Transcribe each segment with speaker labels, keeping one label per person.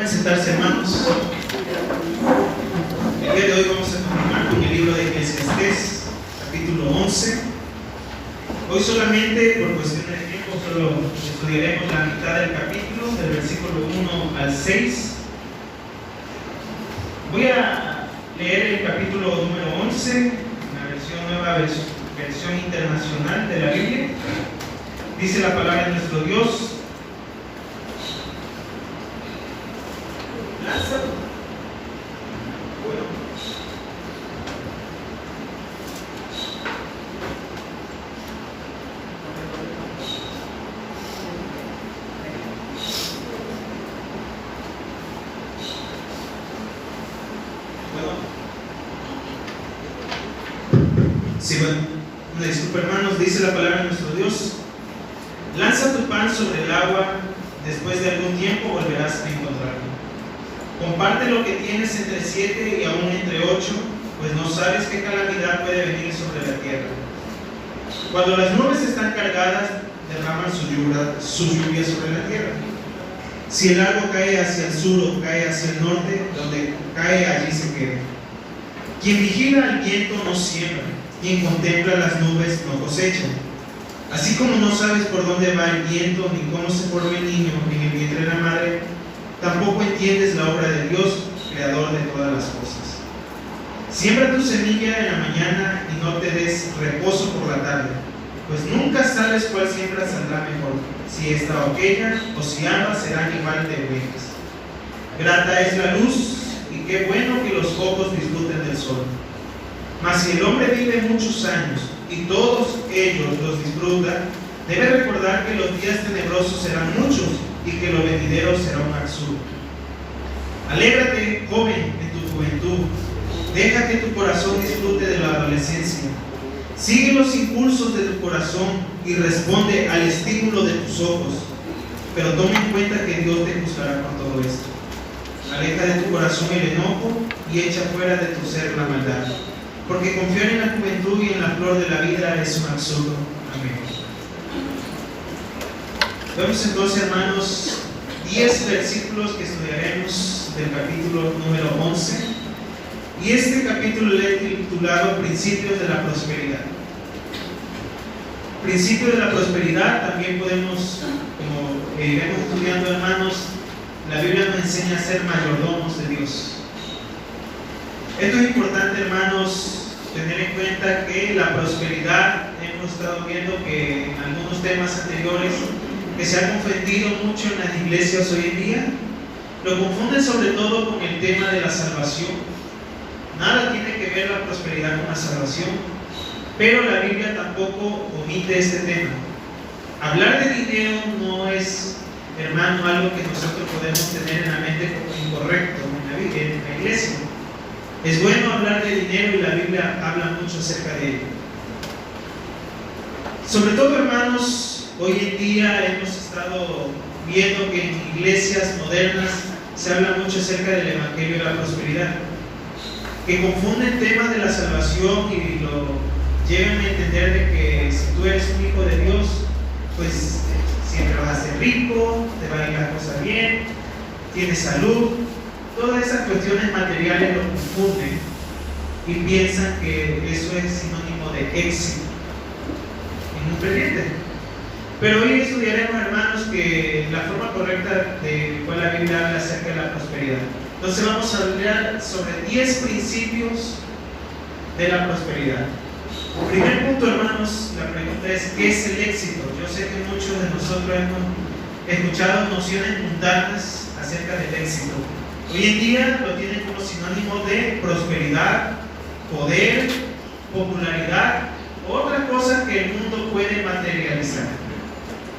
Speaker 1: Pueden sentarse, hermanos. El día de hoy vamos a continuar con el libro de Eclesiastés, capítulo 11. Hoy solamente, por cuestión de tiempo, solo estudiaremos la mitad del capítulo, del versículo 1 al 6. Voy a leer el capítulo número 11, la versión nueva, versión internacional de la Biblia. Dice la palabra de nuestro Dios: una disculpa, hermanos. Dice la palabra de nuestro Dios: lanza tu pan sobre el agua, después de algún tiempo volverás a encontrarlo. Comparte lo que tienes entre 7 y aún entre 8, pues no sabes qué calamidad puede venir sobre la tierra. Cuando las nubes están cargadas, derraman su lluvia sobre la tierra. Si el agua cae hacia el sur o cae hacia el norte, donde cae allí se queda. Quien vigila al viento no siembra, quien contempla las nubes no cosecha. Así como no sabes por dónde va el viento, ni cómo se forma el niño en el vientre de la madre, tampoco entiendes la obra de Dios, creador de todas las cosas. Siembra tu semilla en la mañana y no te des reposo por la tarde, pues nunca sabes cuál siembra saldrá mejor, si esta o aquella, o si ambas serán igual de buenas. Grata es la luz, y qué bueno que los ojos disfruten del sol. Mas si el hombre vive muchos años y todos ellos los disfruta, debe recordar que los días tenebrosos serán muchos y que lo venidero será un absurdo. Alégrate, joven, en tu juventud. Deja que tu corazón disfrute de la adolescencia. Sigue los impulsos de tu corazón y responde al estímulo de tus ojos. Pero toma en cuenta que Dios te juzgará por todo esto. Aleja de tu corazón el enojo y echa fuera de tu ser la maldad. Porque confiar en la juventud y en la flor de la vida es un absurdo. Amén. Vemos entonces, hermanos, 10 versículos que estudiaremos del capítulo número 11. Y este capítulo le he titulado Principios de la Prosperidad. Principios de la prosperidad. También podemos, como iremos estudiando, hermanos, la Biblia nos enseña a ser mayordomos de Dios. Esto es importante, hermanos, tener en cuenta que la prosperidad, hemos estado viendo que en algunos temas anteriores, que se ha confundido mucho en las iglesias hoy en día, lo confunden sobre todo con el tema de la salvación. Nada tiene que ver la prosperidad con la salvación, pero la Biblia tampoco omite este tema. Hablar de dinero no es, hermano, algo que nosotros podemos tener en la mente como incorrecto en la iglesia. Es bueno hablar de dinero y la Biblia habla mucho acerca de ello. Sobre todo, hermanos, hoy en día hemos estado viendo que en iglesias modernas se habla mucho acerca del evangelio de la prosperidad, que confunden temas de la salvación y lo llegan a entender de que si tú eres un hijo de Dios, pues siempre vas a ser rico, te van a ir las cosas bien, tienes salud. Todas esas cuestiones materiales lo confunden y piensan que eso es sinónimo de éxito en un creyente. Pero hoy estudiaremos, hermanos, que la forma correcta de cuál la Biblia habla acerca de la prosperidad. Entonces vamos a hablar sobre 10 principios de la prosperidad. Primer punto, hermanos, la pregunta es: ¿qué es el éxito? Yo sé que muchos de nosotros hemos escuchado nociones mundanas acerca del éxito. Hoy en día lo tienen como sinónimo de prosperidad, poder, popularidad, otras cosas que el mundo puede materializar.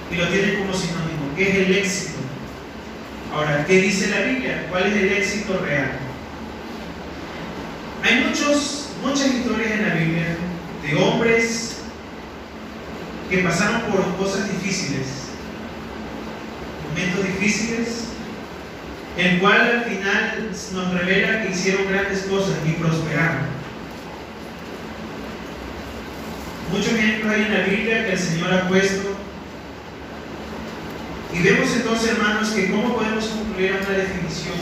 Speaker 1: Y lo tienen como sinónimo. ¿Qué es el éxito? Ahora, ¿qué dice la Biblia? ¿Cuál es el éxito real? Hay muchas historias en la Biblia de hombres que pasaron por cosas difíciles, momentos difíciles, el cual al final nos revela que hicieron grandes cosas y prosperaron. Muchos ejemplos hay en la Biblia que el Señor ha puesto Y vemos entonces, hermanos, que cómo podemos concluir una definición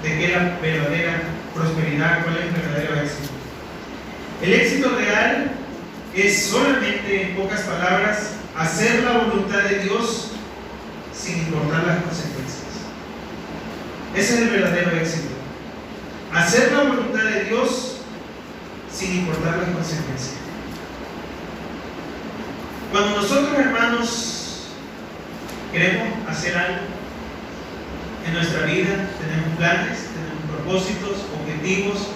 Speaker 1: de qué es la verdadera prosperidad, cuál es el verdadero éxito. El éxito real es solamente, en pocas palabras, hacer la voluntad de Dios sin importar las consecuencias. Ese es el verdadero éxito. Hacer la voluntad de Dios sin importar las consecuencias. Cuando nosotros, hermanos, queremos hacer algo en nuestra vida, tenemos planes, tenemos propósitos, objetivos,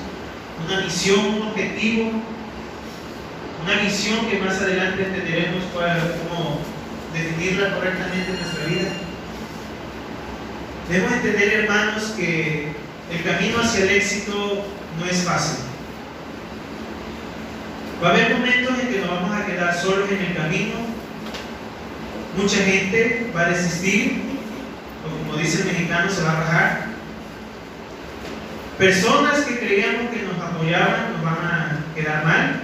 Speaker 1: una misión, un objetivo, una misión que más adelante entenderemos cómo definirla correctamente en nuestra vida. Debemos entender, hermanos, que el camino hacia el éxito no es fácil. Va a haber momentos en que nos vamos a quedar solos en el camino. Mucha gente va a desistir, o como dice el mexicano, se va a rajar. Personas que creíamos que nos apoyaban nos van a quedar mal.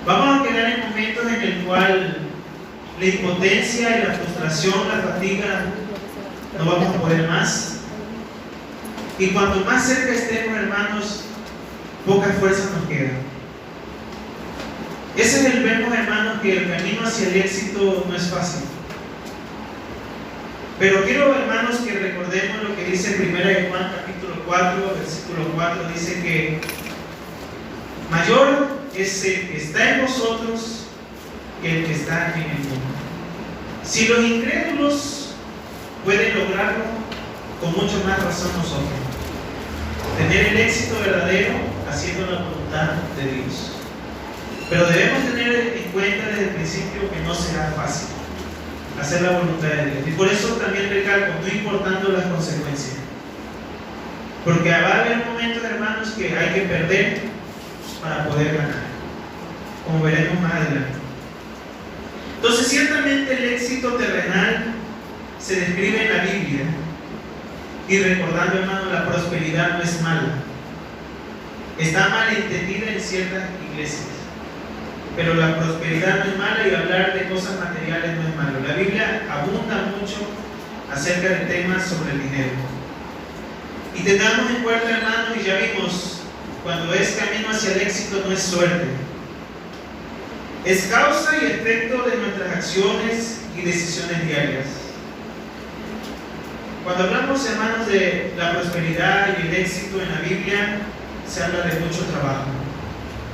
Speaker 1: Vamos a quedar en momentos en el cual la impotencia y la frustración, la fatiga, no vamos a poder más. Y cuanto más cerca estemos, hermanos, poca fuerza nos queda. Ese es el vemos, hermanos, que el camino hacia el éxito no es fácil. Pero quiero, hermanos, que recordemos lo que dice 1 Juan capítulo 4, versículo 4, dice que mayor es el que está en vosotros que el que está en el mundo. Si los incrédulos pueden lograrlo, con mucho más razón nosotros. Tener el éxito verdadero haciendo la voluntad de Dios. Pero debemos tener en cuenta desde el principio que no será fácil hacer la voluntad de Dios. Y por eso también recalco, no importando las consecuencias. Porque va a haber momentos, hermanos, que hay que perder para poder ganar, como veremos más adelante. Entonces, ciertamente el éxito terrenal se describe en la Biblia. Y recordando, hermano, la prosperidad no es mala. Está mal entendida en ciertas iglesias. Pero la prosperidad no es mala y hablar de cosas materiales no es malo. La Biblia abunda mucho acerca de temas sobre el dinero. Y tengamos en cuenta, hermanos, y ya vimos, cuando es camino hacia el éxito no es suerte. Es causa y efecto de nuestras acciones y decisiones diarias. Cuando hablamos, hermanos, de la prosperidad y el éxito en la Biblia, se habla de mucho trabajo,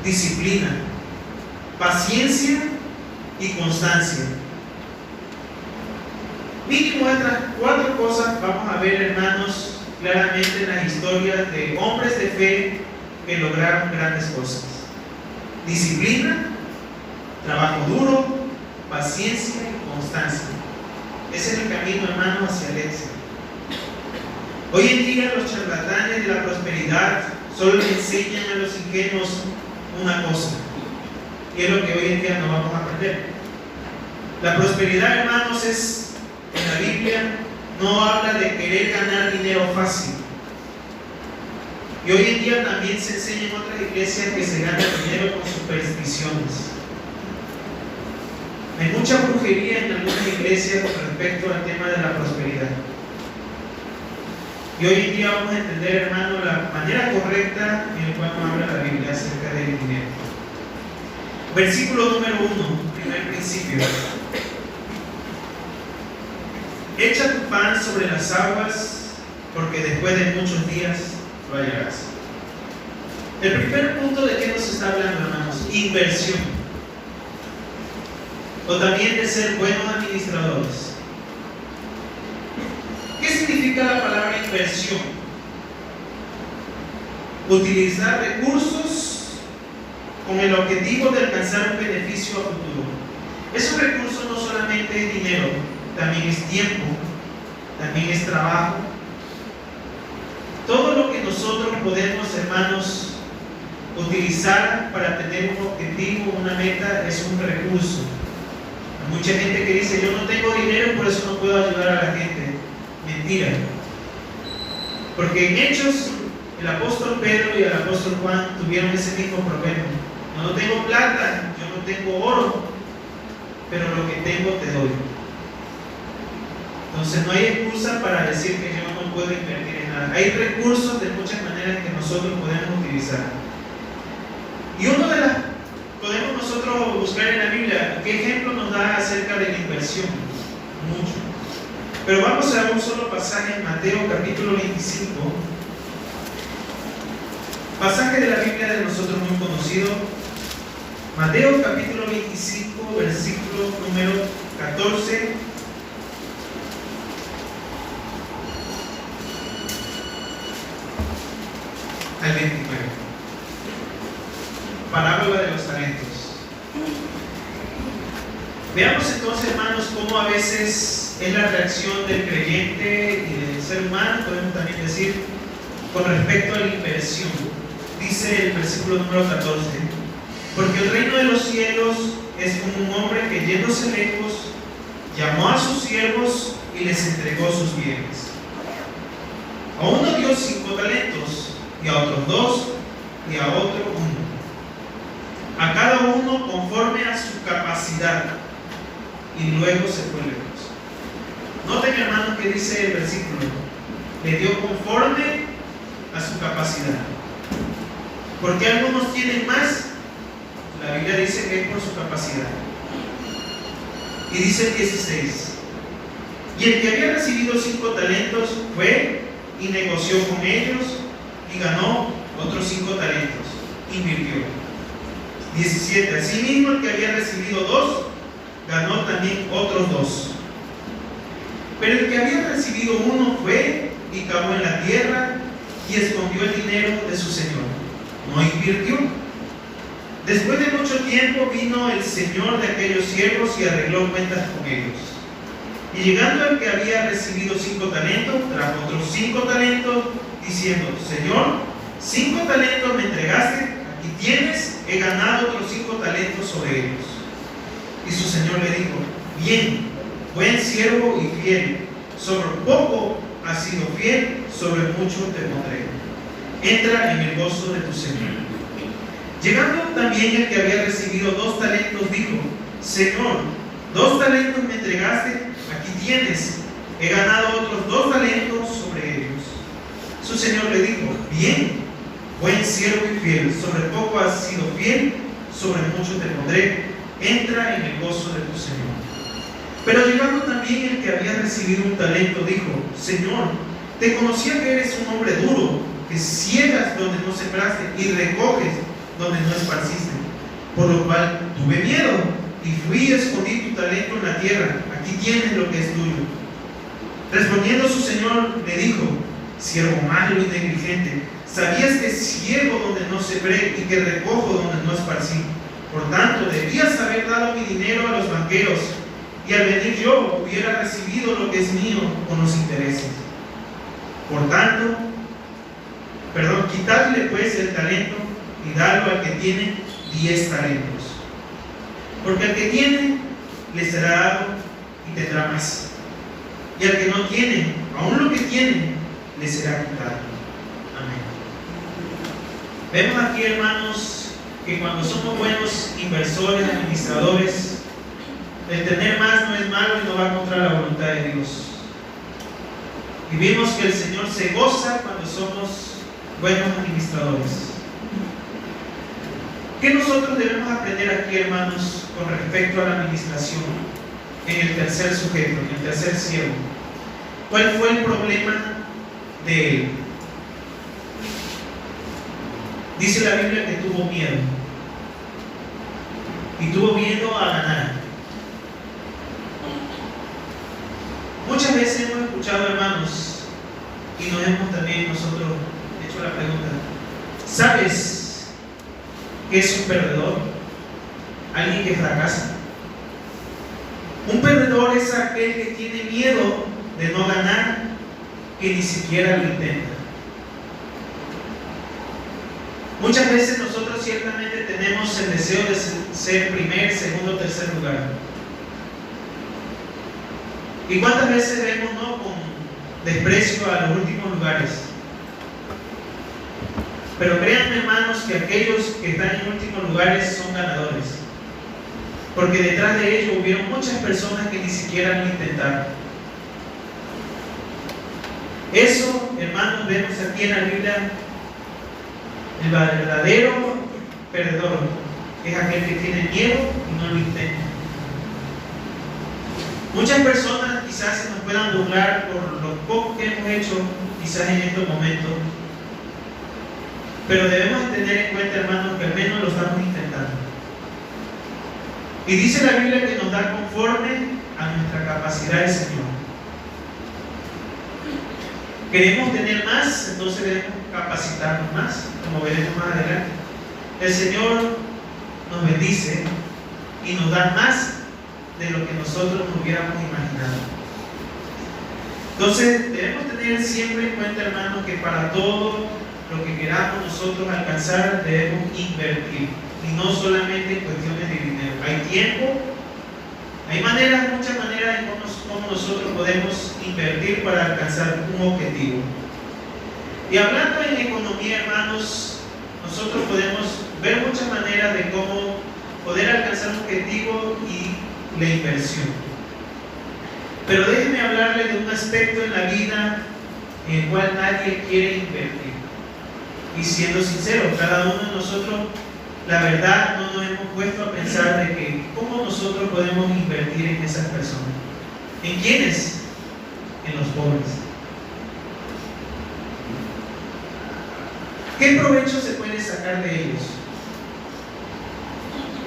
Speaker 1: disciplina, paciencia y constancia. Mínimo estas 4 cosas vamos a ver, hermanos, claramente en las historias de hombres de fe que lograron grandes cosas. Disciplina, trabajo duro, paciencia y constancia. Ese es el camino, hermanos, hacia el éxito. Hoy en día los charlatanes de la prosperidad solo le enseñan a los ingenuos una cosa, y es lo que hoy en día no vamos a aprender. La prosperidad, hermanos, en la Biblia no habla de querer ganar dinero fácil. Y hoy en día también se enseña en otras iglesias que se gana dinero con supersticiones. Hay mucha brujería en algunas iglesias con respecto al tema de la prosperidad. Y hoy en día vamos a entender, hermano, la manera correcta en la cual nos habla la Biblia acerca del dinero. Versículo número 1, primer principio. Echa tu pan sobre las aguas, porque después de muchos días lo hallarás. El primer punto de qué nos está hablando, hermanos: inversión. O también de ser buenos administradores. ¿Qué significa la palabra inversión? Utilizar recursos con el objetivo de alcanzar un beneficio a futuro. Esos recursos no solamente es dinero, también es tiempo, también es trabajo. Todo lo que nosotros podemos, hermanos, utilizar para tener un objetivo, una meta, es un recurso. Hay mucha gente que dice: yo no tengo dinero, por eso no puedo ayudar a la gente. Mentira. Porque en Hechos, el apóstol Pedro y el apóstol Juan tuvieron ese mismo problema. No tengo plata, yo no tengo oro, pero lo que tengo te doy. Entonces no hay excusa para decir que yo no puedo invertir en nada. Hay recursos de muchas maneras que nosotros podemos utilizar. Y uno de las podemos nosotros buscar en la Biblia, ¿qué ejemplo nos da acerca de la inversión? Mucho. Pero vamos a un solo pasaje en Mateo capítulo 25. Pasaje de la Biblia de nosotros muy conocido. Mateo capítulo 25, versículo número 14 al 29. Parábola de los talentos. Veamos entonces, hermanos, cómo a veces es la reacción del creyente y del ser humano, podemos también decir, con respecto a la inversión. Dice el versículo número 14: porque el reino de los cielos es como un hombre que, yéndose lejos, llamó a sus siervos y les entregó sus bienes. A uno dio 5 talentos, y a otros 2, y a otro 1, a cada uno conforme a su capacidad, y luego se fue lejos. Noten, hermanos, que dice el versículo: le dio conforme a su capacidad. Porque algunos tienen más, la Biblia dice que es por su capacidad. Y dice el 16: y el que había recibido 5 talentos fue y negoció con ellos y ganó otros 5 talentos, invirtió. 17: asimismo el que había recibido 2 ganó también otros 2. Pero el que había recibido 1 fue y cavó en la tierra y escondió el dinero de su señor, no invirtió. Después de mucho tiempo vino el señor de aquellos siervos y arregló cuentas con ellos. Y llegando el que había recibido 5 talentos, trajo otros 5 talentos, diciendo: Señor, 5 talentos me entregaste, aquí tienes, he ganado otros 5 talentos sobre ellos. Y su señor le dijo: bien, buen siervo y fiel, sobre poco has sido fiel, sobre mucho te pondré. Entra en el gozo de tu señor. Llegando también el que había recibido 2 talentos, dijo: Señor, 2 talentos me entregaste, aquí tienes, he ganado otros 2 talentos sobre ellos. Su señor le dijo: bien, buen siervo y fiel, sobre poco has sido fiel, sobre mucho te pondré, entra en el gozo de tu señor. Pero llegando también el que había recibido 1 talento, dijo: Señor, te conocía que eres un hombre duro, que ciegas donde no sembraste y recoges donde no esparciste, por lo cual tuve miedo y fui y escondí tu talento en la tierra, aquí tienes lo que es tuyo. Respondiendo su señor le dijo: siervo malo y negligente, sabías que ciego donde no sembré y que recojo donde no esparcí. Por tanto, debías haber dado mi dinero a los banqueros, y al venir yo hubiera recibido lo que es mío con los intereses. Por tanto, quitadle pues el talento y dadlo al que tiene 10 talentos. Porque al que tiene, le será dado y tendrá más. Y al que no tiene, aún lo que tiene, le será quitado. Amén. Vemos aquí, hermanos, que cuando somos buenos inversores, administradores, el tener más no es malo y no va contra la voluntad de Dios. Y vimos que el Señor se goza cuando somos buenos administradores. ¿Qué nosotros debemos aprender aquí, hermanos, con respecto a la administración en el tercer sujeto, en el tercer siervo? ¿Cuál fue el problema de él? Dice la Biblia que tuvo miedo. Y tuvo miedo a ganar. Muchas veces hemos escuchado, hermanos, y nos hemos también nosotros hecho la pregunta: ¿sabes qué es un perdedor? Alguien que fracasa. Un perdedor es aquel que tiene miedo de no ganar, que ni siquiera lo intenta. Muchas veces nosotros ciertamente tenemos el deseo de ser primer, segundo, tercer lugar. ¿Y cuántas veces vemos, no, con desprecio a los últimos lugares? Pero créanme, hermanos, que aquellos que están en últimos lugares son ganadores. Porque detrás de ellos hubieron muchas personas que ni siquiera lo intentaron. Eso, hermanos, vemos aquí en la Biblia, el verdadero perdedor es aquel que tiene miedo y no lo intenta. Muchas personas quizás se nos puedan burlar por lo poco que hemos hecho quizás en estos momentos, pero debemos tener en cuenta, hermanos, que al menos lo estamos intentando. Y dice la Biblia que nos da conforme a nuestra capacidad el Señor. Queremos tener más, entonces debemos capacitarnos más, como veremos más adelante. El Señor nos bendice y nos da más de lo que nosotros nos hubiéramos imaginado. Entonces debemos tener siempre en cuenta, hermanos, que para todo lo que queramos nosotros alcanzar debemos invertir, y no solamente en cuestiones de dinero. Hay tiempo, hay maneras, muchas maneras en cómo nosotros podemos invertir para alcanzar un objetivo. Y hablando en economía, hermanos, nosotros podemos ver muchas maneras de cómo poder alcanzar un objetivo y la inversión. Pero déjenme hablarle de un aspecto en la vida en el cual nadie quiere invertir. Y siendo sincero, cada uno de nosotros, la verdad, no nos hemos puesto a pensar de que cómo nosotros podemos invertir en esas personas. ¿En quiénes? En los pobres. ¿Qué provecho se puede sacar de ellos?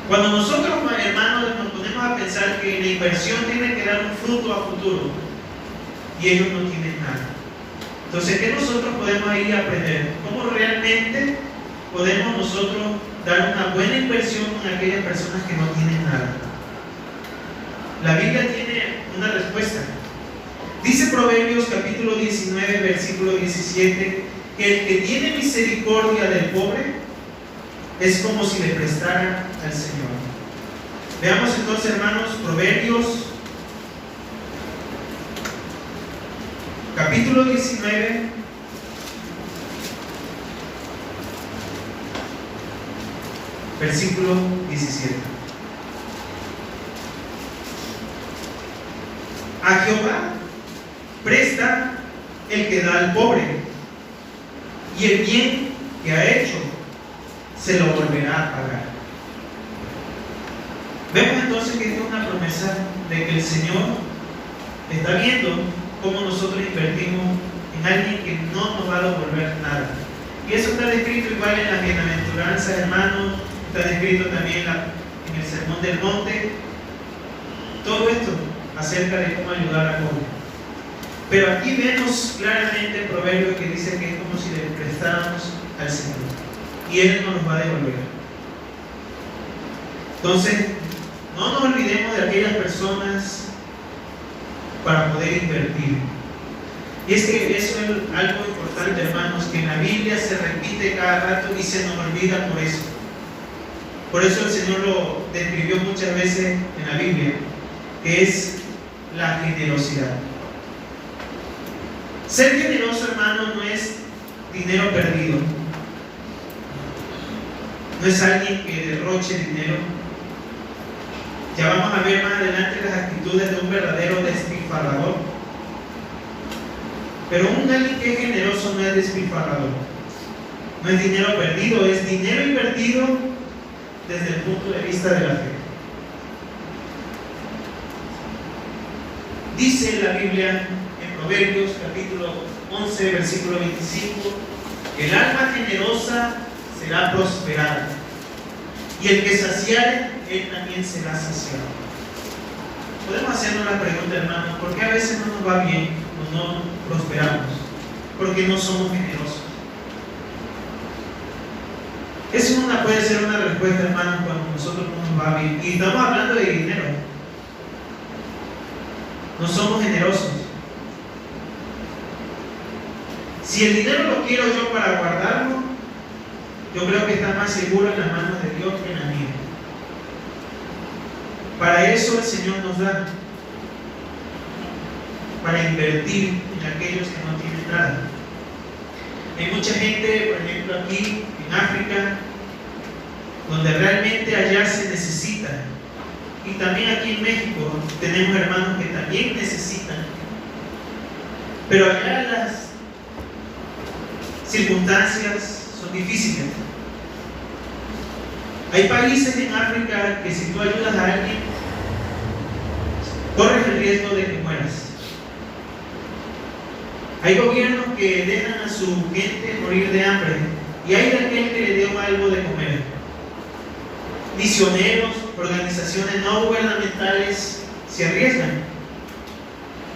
Speaker 1: Cuando nosotros, hermanos, nos ponemos a pensar que la inversión tiene que dar un fruto a futuro y ellos no tienen nada. Entonces, ¿qué nosotros podemos ir a aprender? ¿Cómo realmente podemos nosotros dar una buena inversión en aquellas personas que no tienen nada? La Biblia tiene una respuesta. Dice Proverbios capítulo 19, versículo 17, que el que tiene misericordia del pobre es como si le prestara al Señor. Veamos entonces, hermanos, Proverbios capítulo 19, versículo 17. A Jehová presta el que da al pobre, y el bien que ha hecho se lo volverá a pagar. Vemos entonces que esta es una promesa de que el Señor está viendo cómo nosotros invertimos en alguien que no nos va a devolver nada. Y eso está descrito igual en las bienaventuranzas, hermanos, está descrito también en el Sermón del Monte. Todo esto acerca de cómo ayudar al pobre. Pero aquí vemos claramente el proverbio que dice que es como si le prestáramos al Señor y Él nos va a devolver. Entonces, no nos olvidemos de aquellas personas para poder invertir. Y es que eso es algo importante, hermanos, que en la Biblia se repite cada rato y se nos olvida por eso. Por eso el Señor lo describió muchas veces en la Biblia, que es la generosidad. Ser generoso, hermano, no es dinero perdido. No es alguien que derroche dinero. Ya vamos a ver más adelante las actitudes de un verdadero despilfarrador. Pero un alguien que es generoso no es despilfarrador. No es dinero perdido, es dinero invertido desde el punto de vista de la fe. Dice la Biblia en Proverbios capítulo 11, versículo 25, el alma generosa será prosperada, y el que saciare, él también será saciado. Podemos hacernos la pregunta, hermanos, ¿por qué a veces no nos va bien o no prosperamos? Porque no somos generosos. Eso puede ser una respuesta, hermanos, cuando nosotros no nos va bien. Y estamos hablando de dinero. No somos generosos. Si el dinero lo quiero yo para guardarlo, yo creo que está más seguro en las manos de Dios que en la mía. Para eso el Señor nos da, para invertir en aquellos que no tienen nada. Hay mucha gente, por ejemplo aquí en África, donde realmente allá se necesita. Y también aquí en México tenemos hermanos que también necesitan. Pero allá circunstancias son difíciles. Hay países en África que si tú ayudas a alguien, corres el riesgo de que mueras. Hay gobiernos que dejan a su gente morir de hambre y hay de aquel que le dio algo de comer. Misioneros, organizaciones no gubernamentales se arriesgan.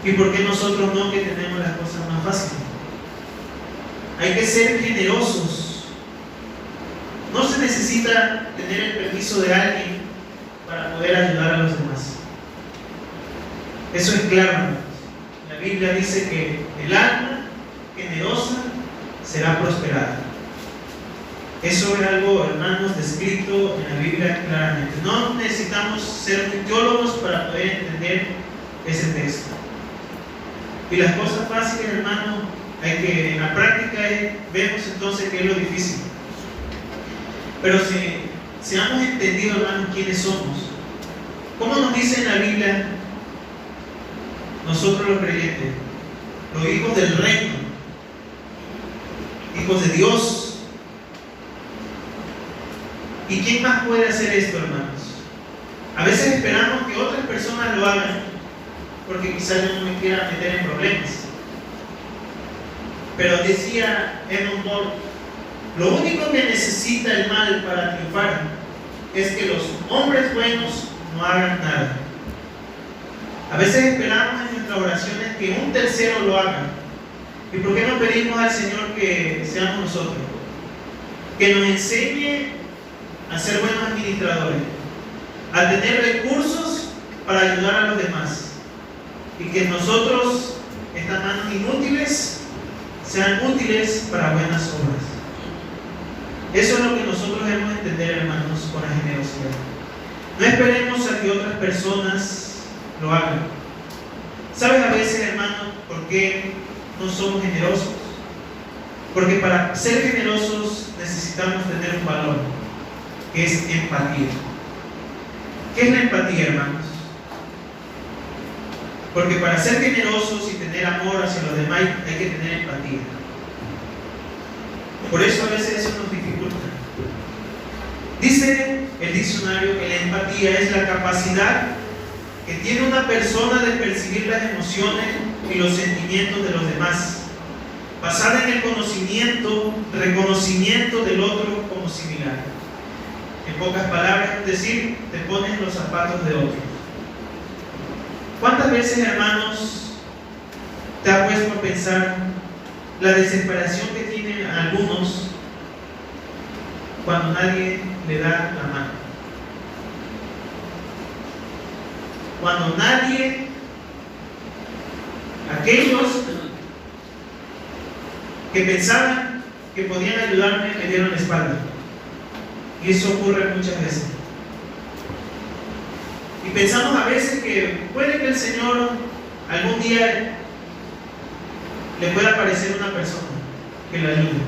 Speaker 1: ¿Y por qué nosotros no, que tenemos las cosas más fáciles? Hay que ser generosos. No se necesita tener el permiso de alguien para poder ayudar a los demás. Eso es claro. La Biblia dice que el alma generosa será prosperada. Eso es algo, hermanos, descrito en la Biblia claramente. No necesitamos ser teólogos para poder entender ese texto. Y las cosas fáciles, hermanos, hay que en la práctica vemos entonces qué es lo difícil. Pero si hemos entendido, hermanos, quiénes somos, ¿cómo nos dice en la Biblia nosotros los creyentes? Los hijos del reino, hijos de Dios. ¿Y quién más puede hacer esto, hermanos? A veces esperamos que otras personas lo hagan porque quizás yo no me quiera meter en problemas. Pero decía Edmund Burke, lo único que necesita el mal para triunfar es que los hombres buenos no hagan nada. A veces esperamos en nuestras oraciones que un tercero lo haga. ¿Y por qué no pedimos al Señor que seamos nosotros? Que nos enseñe a ser buenos administradores, a tener recursos para ayudar a los demás, y que nosotros, estas manos inútiles, sean útiles para buenas obras. Eso es lo que nosotros debemos entender, hermanos, con la generosidad. No esperemos a que otras personas lo hagan. ¿Sabes a veces, hermanos, por qué no somos generosos? Porque para ser generosos necesitamos tener un valor, que es empatía. ¿Qué es la empatía, hermanos? Porque para ser generosos y tener amor hacia los demás hay que tener empatía. Por eso a veces eso nos dificulta. Dice el diccionario que la empatía es la capacidad que tiene una persona de percibir las emociones y los sentimientos de los demás, basada en el reconocimiento del otro como similar. En pocas palabras, es decir, te pones en los zapatos de otro. ¿Cuántas veces, hermanos, te ha puesto a pensar la desesperación que tienen algunos cuando nadie le da la mano? Cuando nadie, aquellos que pensaban que podían ayudarme, me dieron la espalda. Y eso ocurre muchas veces. Y pensamos a veces que puede que el Señor algún día le pueda aparecer una persona que lo ayude.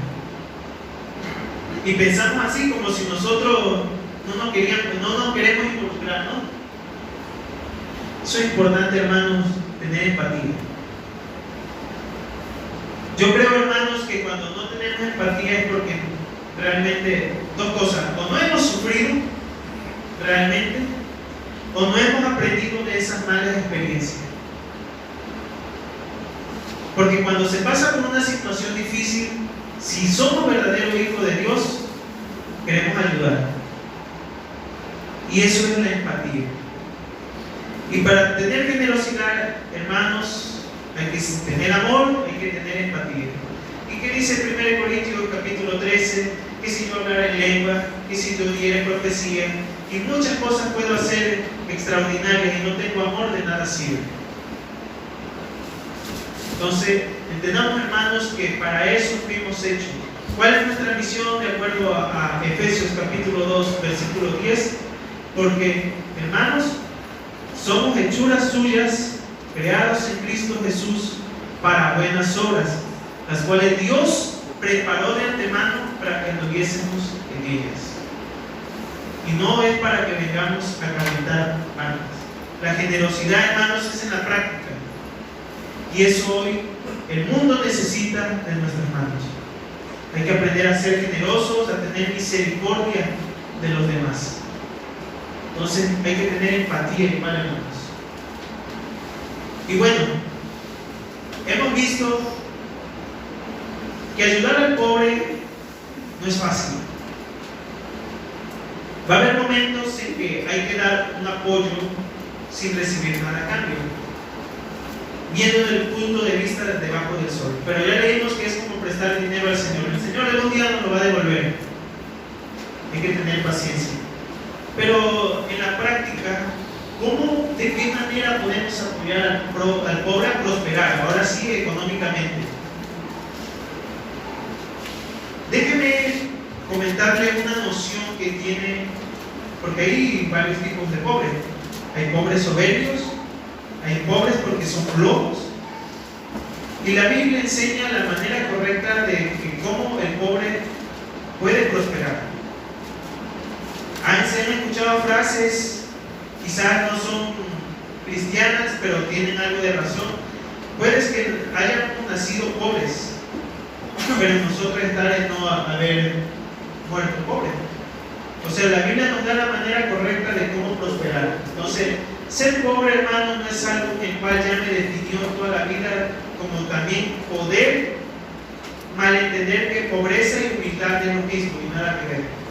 Speaker 1: Y pensamos así como si nosotros no nos queremos involucrar, ¿no? Eso es importante, hermanos, tener empatía. Yo creo, hermanos, que cuando no tenemos empatía es porque realmente, dos cosas: o no hemos sufrido realmente, o no hemos aprendido de esas malas experiencias. Porque cuando se pasa por una situación difícil, si somos verdaderos hijos de Dios, queremos ayudar. Y eso es la empatía. Y para tener generosidad, hermanos, hay que tener amor, hay que tener empatía. ¿Y qué dice 1 Corintios capítulo 13? Que si yo hablara en lengua, que si yo diera profecía, y muchas cosas puedo hacer extraordinarias, y no tengo amor, de nada sirve. Entonces, entendamos, hermanos, que para eso fuimos hechos. ¿Cuál es nuestra misión de acuerdo a Efesios capítulo 2, versículo 10? Porque, hermanos, somos hechuras suyas, creados en Cristo Jesús para buenas obras, las cuales Dios preparó de antemano para que anduviésemos en ellas. Y no es para que vengamos a calentar panes. La generosidad, hermanos, es en la práctica. Y eso hoy el mundo necesita de nuestras manos. Hay que aprender a ser generosos, a tener misericordia de los demás. Entonces hay que tener empatía igual, hermanos. Y bueno, hemos visto que ayudar al pobre no es fácil. Va a haber momentos en que hay que dar un apoyo sin recibir nada a cambio, viendo desde el punto de vista de debajo del sol. Pero ya leímos que es como prestar dinero al Señor. El Señor algún día nos lo va a devolver. Hay que tener paciencia. Pero en la práctica, ¿cómo, de qué manera podemos apoyar al pobre a prosperar? Ahora sí, económicamente. Déjeme comentarle una noción que tiene, porque hay varios tipos de pobres. Hay pobres soberbios, hay pobres porque son flojos. Y la Biblia enseña la manera correcta de cómo el pobre puede prosperar. Se han escuchado frases, quizás no son cristianas, pero tienen algo de razón. Puedes que hayamos nacido pobres, pero nosotros estar no haber muerto pobres. O sea, la Biblia nos da la manera correcta de cómo prosperar. Entonces, ser pobre, hermano, no es algo en el cual ya me definió toda la vida, como también poder malentender que pobreza y humildad es lo mismo y nada que ver.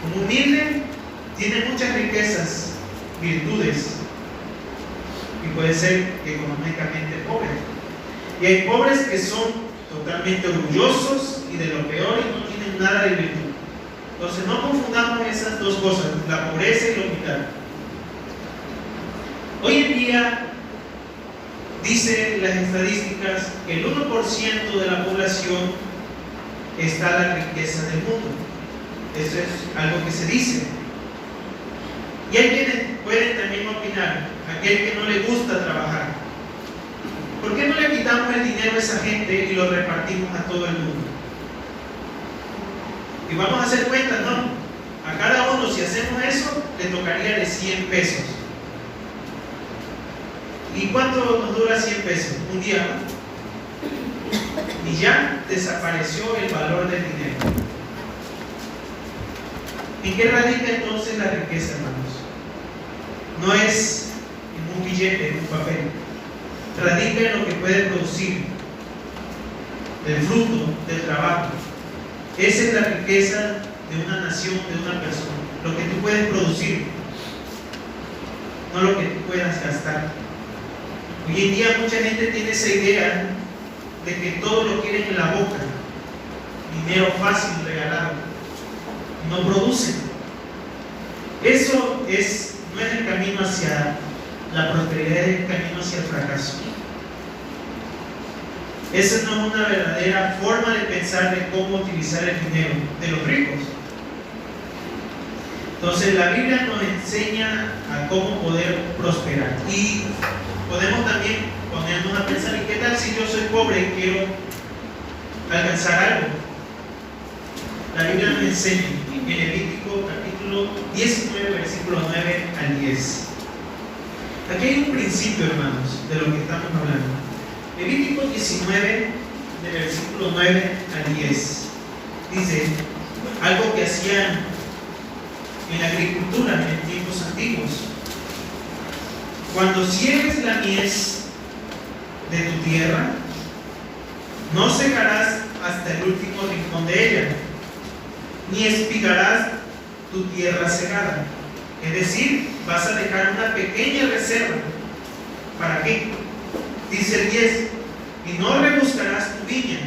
Speaker 1: Un humilde tiene muchas riquezas, virtudes, y puede ser económicamente pobre. Y hay pobres que son totalmente orgullosos y de lo peor y no tienen nada de virtud. Entonces no confundamos esas dos cosas, la pobreza y la humildad. Hoy en día, dice las estadísticas, que el 1% de la población está en la riqueza del mundo. Eso es algo que se dice. Y hay quienes pueden también opinar, aquel que no le gusta trabajar. ¿Por qué no le quitamos el dinero a esa gente y lo repartimos a todo el mundo? Y vamos a hacer cuentas, ¿no? A cada uno, si hacemos eso, le tocaría de 100 pesos. ¿Y cuánto nos dura 100 pesos? Un día, ¿no? Y ya desapareció el valor del dinero. ¿En qué radica entonces la riqueza, hermanos? No es en un billete, en un papel. Radica en lo que puede producir, el fruto del trabajo. Esa es la riqueza de una nación, de una persona. Lo que tú puedes producir, no lo que tú puedas gastar. Hoy en día mucha gente tiene esa idea de que todo lo quieren en la boca, dinero fácil, regalado. No producen. Eso no es el camino hacia la prosperidad, es el camino hacia el fracaso. Esa no es una verdadera forma de pensar de cómo utilizar el dinero de los ricos. Entonces la Biblia nos enseña a cómo poder prosperar. Y podemos también ponernos a pensar, ¿y qué tal si yo soy pobre y quiero alcanzar algo? La Biblia nos enseña en Levítico capítulo 19, versículo 9 al 10. Aquí hay un principio, hermanos, de lo que estamos hablando. Levítico 19, de versículo 9 al 10. Dice algo que hacían en la agricultura en tiempos antiguos. Cuando ciegues la mies de tu tierra, no secarás hasta el último rincón de ella, ni espigarás tu tierra segada. Es decir, vas a dejar una pequeña reserva. ¿Para qué? Dice el 10, y no rebuscarás tu viña,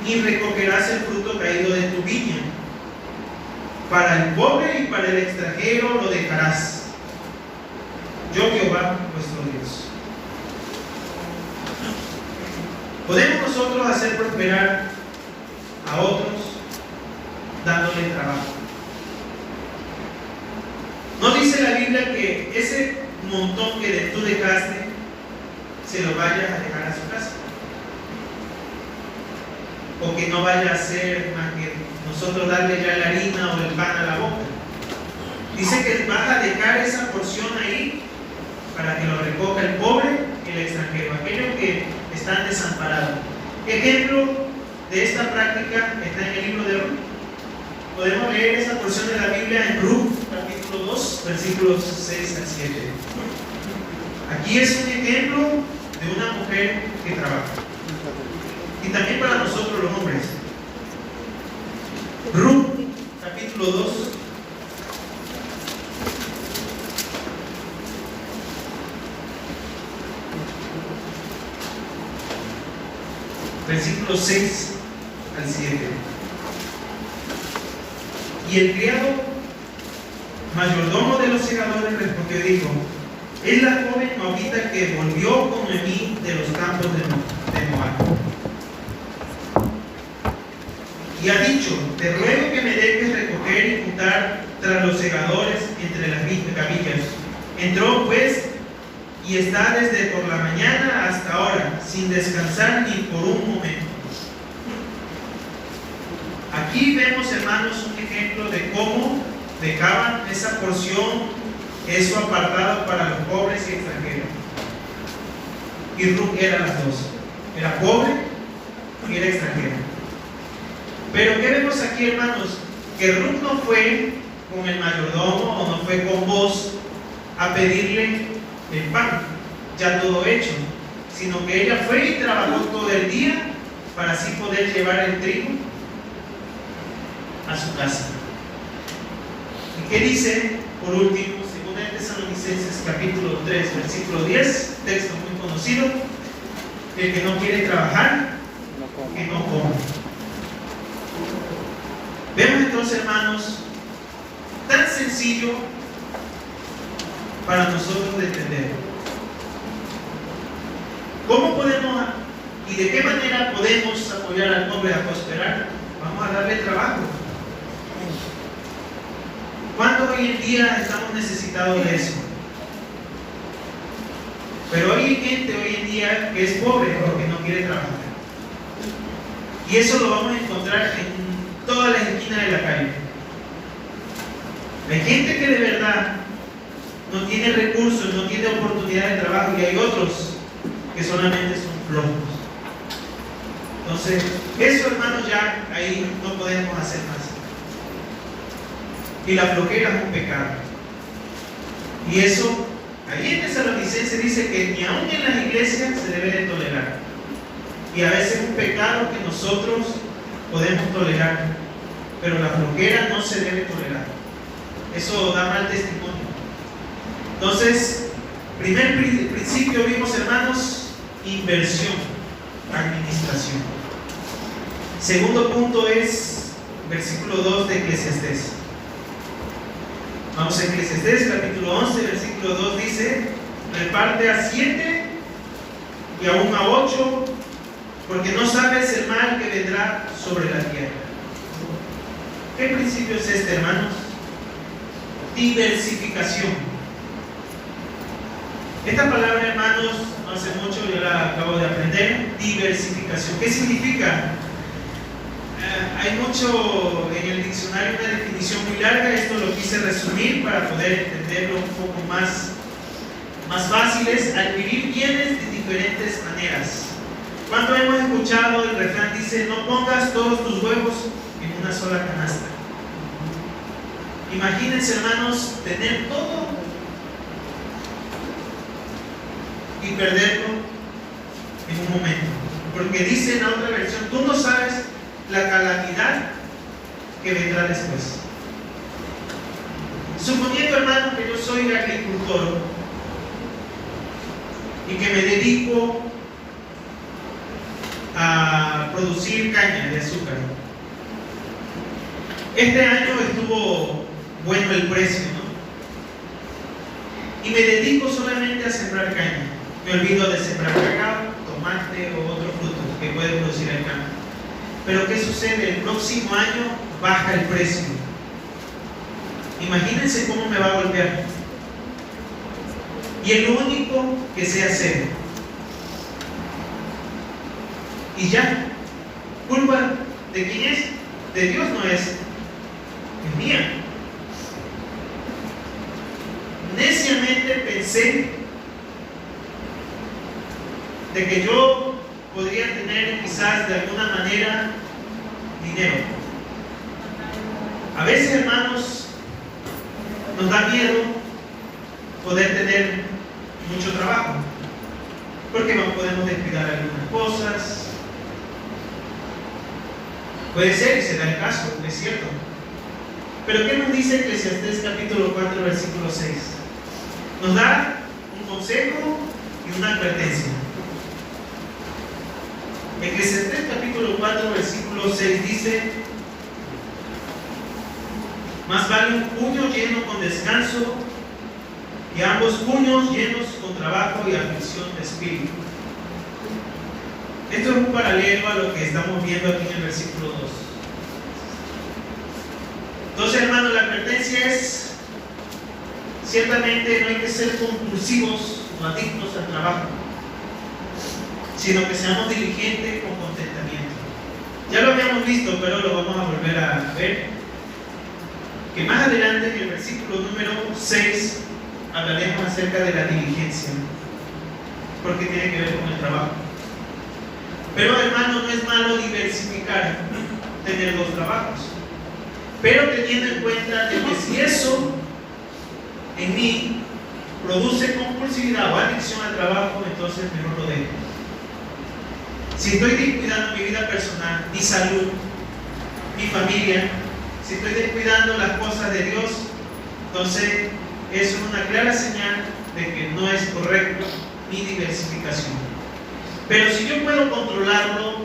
Speaker 1: ni recogerás el fruto caído de tu viña. Para el pobre y para el extranjero lo dejarás. Yo, Jehová, vuestro Dios. ¿Podemos nosotros hacer prosperar a otros dándole trabajo? ¿No dice la Biblia que ese montón que tú dejaste se lo vayas a dejar a su casa? O que no vaya a ser más que nosotros darle ya la harina o el pan a la boca. Dice que vas a dejar esa porción ahí para que lo recoja el pobre y el extranjero, aquellos que están desamparados. Ejemplo, de esta práctica está en el libro de Ruth. Podemos leer esa porción de la Biblia en Ruth, capítulo 2, versículos 6 al 7. Aquí es un ejemplo de una mujer que trabaja. Y también para nosotros los hombres. Ruth, capítulo 2. Versículos 6 al 7. Y el criado mayordomo de los segadores respondió y dijo: es la joven moabita que volvió con Noemí de los campos de Moab. Y ha dicho: te ruego que me dejes recoger y juntar tras los segadores entre las gavillas. Entró pues y está desde por la mañana hasta ahora, sin descansar ni por un momento. Aquí vemos, hermanos, un ejemplo de cómo dejaban esa porción, eso apartado para los pobres y extranjeros. Y Ruth era las dos: era pobre y era extranjera. Pero ¿qué vemos aquí, hermanos? Que Ruth no fue con el mayordomo o no fue con vos a pedirle el pan, ya todo hecho, sino que ella fue y trabajó todo el día para así poder llevar el trigo a su casa. ¿Y qué dice, por último, según Tesalonicenses capítulo 3, versículo 10, texto muy conocido: el que no quiere trabajar, que no coma. Vemos entonces, hermanos, tan sencillo para nosotros de entender. ¿Cómo podemos y de qué manera podemos apoyar al hombre a prosperar? Vamos a darle trabajo. ¿Cuánto hoy en día estamos necesitados de eso? Pero hay gente hoy en día que es pobre porque no quiere trabajar. Y eso lo vamos a encontrar en todas las esquinas de la calle. Hay gente que de verdad no tiene recursos, no tiene oportunidad de trabajo, y hay otros que solamente son flojos. Entonces, eso, hermanos, ya ahí no podemos hacer más. Y la flojera es un pecado. Y eso, ahí en Tesalonicenses dice que ni aún en las iglesias se debe de tolerar. Y a veces es un pecado que nosotros podemos tolerar, pero la flojera no se debe tolerar. Eso da mal testimonio. Entonces, primer principio vimos, hermanos, inversión, administración. Segundo punto es versículo 2 de Eclesiastés. Vamos a Eclesiastés capítulo 11, versículo 2 dice: reparte a 7 y aún a 8, porque no sabes el mal que vendrá sobre la tierra. ¿Qué principio es este, hermanos? Diversificación. Esta palabra, hermanos, no hace mucho yo la acabo de aprender. Diversificación. ¿Qué significa? Hay mucho en el diccionario, una definición muy larga. Esto lo quise resumir para poder entenderlo un poco más fáciles. Adquirir bienes de diferentes maneras. ¿Cuánto hemos escuchado el refrán? Dice: no pongas todos tus huevos en una sola canasta. Imagínense, hermanos, tener todo y perderlo en un momento. Porque dice en la otra versión: tú no sabes la calamidad que vendrá después. Suponiendo, hermano, que yo soy agricultor y que me dedico a producir caña de azúcar. Este año estuvo bueno el precio, ¿no? Y me dedico solamente a sembrar caña. Me olvido de sembrar cacao, tomate o otros frutos que puede producir el campo. Pero ¿qué sucede? El próximo año baja el precio. Imagínense cómo me va a golpear. Y es lo único que sé hacer. Y ya. ¿Culpa de quién es? De Dios no es. Es mía. Neciamente pensé de que yo podría tener quizás de alguna manera dinero. A veces, hermanos, nos da miedo poder tener mucho trabajo, porque no podemos descuidar algunas cosas. Puede ser, y se da el caso, es cierto. Pero ¿qué nos dice Eclesiastés capítulo 4, versículo 6? Nos da un consejo y una advertencia. Eclesiastés capítulo 4, versículo 6 dice: más vale un puño lleno con descanso y ambos puños llenos con trabajo y aflicción de espíritu. Esto es un paralelo a lo que estamos viendo aquí en el versículo 2. Entonces, hermanos, la advertencia es: ciertamente no hay que ser compulsivos o adictos al trabajo, sino que seamos diligentes con contentamiento. Ya lo habíamos visto, pero lo vamos a volver a ver, que más adelante en el versículo número 6 hablaremos acerca de la diligencia, porque tiene que ver con el trabajo. Pero, hermano, no es malo diversificar, tener dos trabajos, pero teniendo en cuenta de que si eso en mí produce compulsividad o adicción al trabajo, entonces mejor lo dejo. Si estoy descuidando mi vida personal, mi salud, mi familia, si estoy descuidando las cosas de Dios, entonces eso es una clara señal de que no es correcto mi diversificación. Pero si yo puedo controlarlo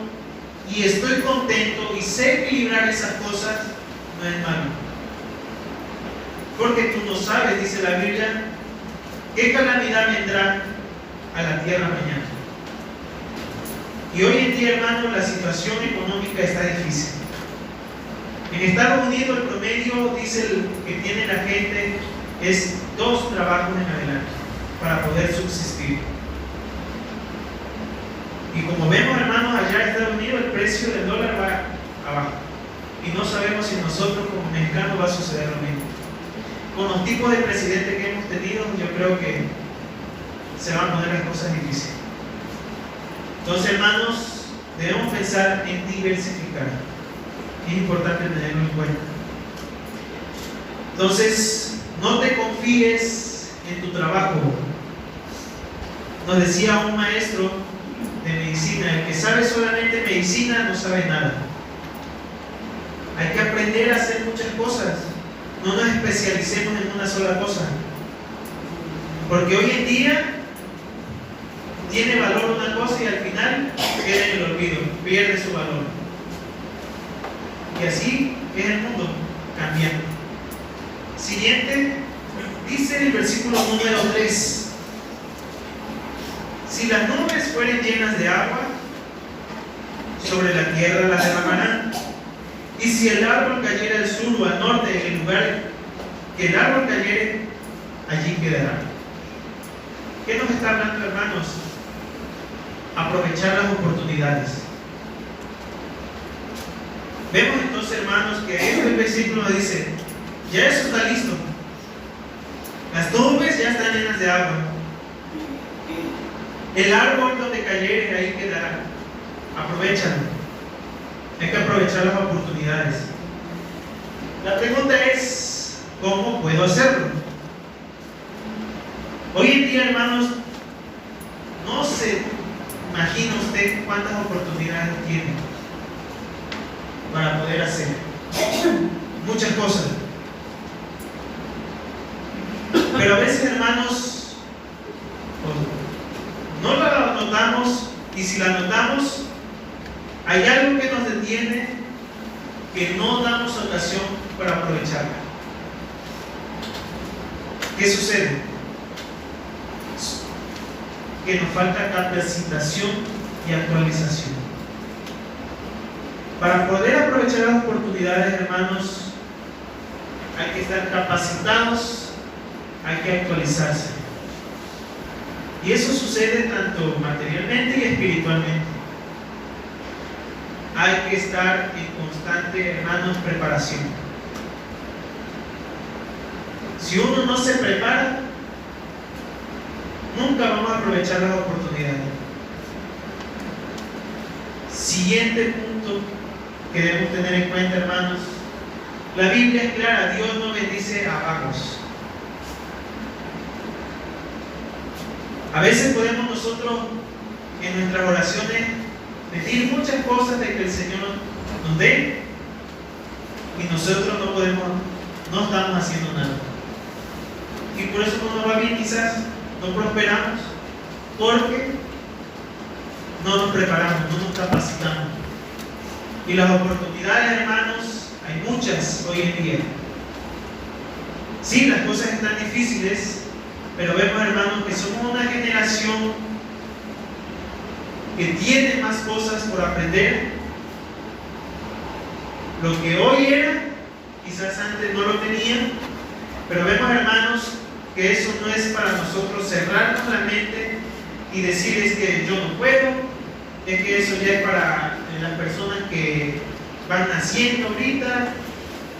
Speaker 1: y estoy contento y sé equilibrar esas cosas, no es malo. Porque tú no sabes, dice la Biblia, qué calamidad vendrá a la tierra mañana. Y hoy en día, hermano, la situación económica está difícil. En Estados Unidos el promedio, dice el que tiene la gente, es 2 trabajos en adelante para poder subsistir. Y como vemos, hermanos, allá en Estados Unidos el precio del dólar va abajo. Y no sabemos si nosotros como mexicanos va a suceder lo mismo. Con los tipos de presidente que hemos tenido, yo creo que se van a poner las cosas difíciles. Entonces, hermanos, debemos pensar en diversificar. Es importante tenerlo en cuenta. Entonces, no te confíes en tu trabajo. Nos decía un maestro de medicina: el que sabe solamente medicina no sabe nada. Hay que aprender a hacer muchas cosas. No nos especialicemos en una sola cosa, porque hoy en día tiene valor una cosa y al final queda en el olvido, pierde su valor. Y así es el mundo cambiando. Siguiente, dice el versículo número 3: si las nubes fueren llenas de agua, sobre la tierra las derramarán. Y si el árbol cayera al sur o al norte, en el lugar que el árbol cayere, allí quedará. ¿Qué nos está hablando, hermanos? Aprovechar las oportunidades. Vemos entonces, hermanos, que este versículo nos dice: ya eso está listo. Las nubes ya están llenas de agua. El árbol donde cayere, ahí quedará. Aprovechalo. Hay que aprovechar las oportunidades. La pregunta es: ¿cómo puedo hacerlo? Hoy en día, hermanos, no se imagina usted cuántas oportunidades tiene para poder hacer muchas cosas. Pero a veces, hermanos, no la notamos, y si la notamos, hay algo que nos detiene, que no damos ocasión para aprovecharla. ¿Qué sucede? Que nos falta capacitación y actualización. Para poder aprovechar las oportunidades, hermanos, hay que estar capacitados, hay que actualizarse. Y eso sucede tanto materialmente y espiritualmente. Hay que estar en constante, hermanos, preparación. Si uno no se prepara, nunca vamos a aprovechar las oportunidades. Siguiente punto que debemos tener en cuenta, hermanos. La Biblia es clara, Dios no bendice a vagos. A veces podemos nosotros en nuestras oraciones pedir muchas cosas de que el Señor nos dé y nosotros no estamos haciendo nada. Y por eso no nos va bien, quizás no prosperamos, porque no nos preparamos, no nos capacitamos. Y las oportunidades, hermanos, hay muchas hoy en día. Sí, las cosas están difíciles, pero vemos, hermanos, que somos una generación que tiene más cosas por aprender. Lo que hoy era, quizás antes no lo tenían, pero vemos, hermanos, que eso no es para nosotros cerrarnos la mente y decir es que yo no puedo, es que eso ya es para las personas que van naciendo ahorita,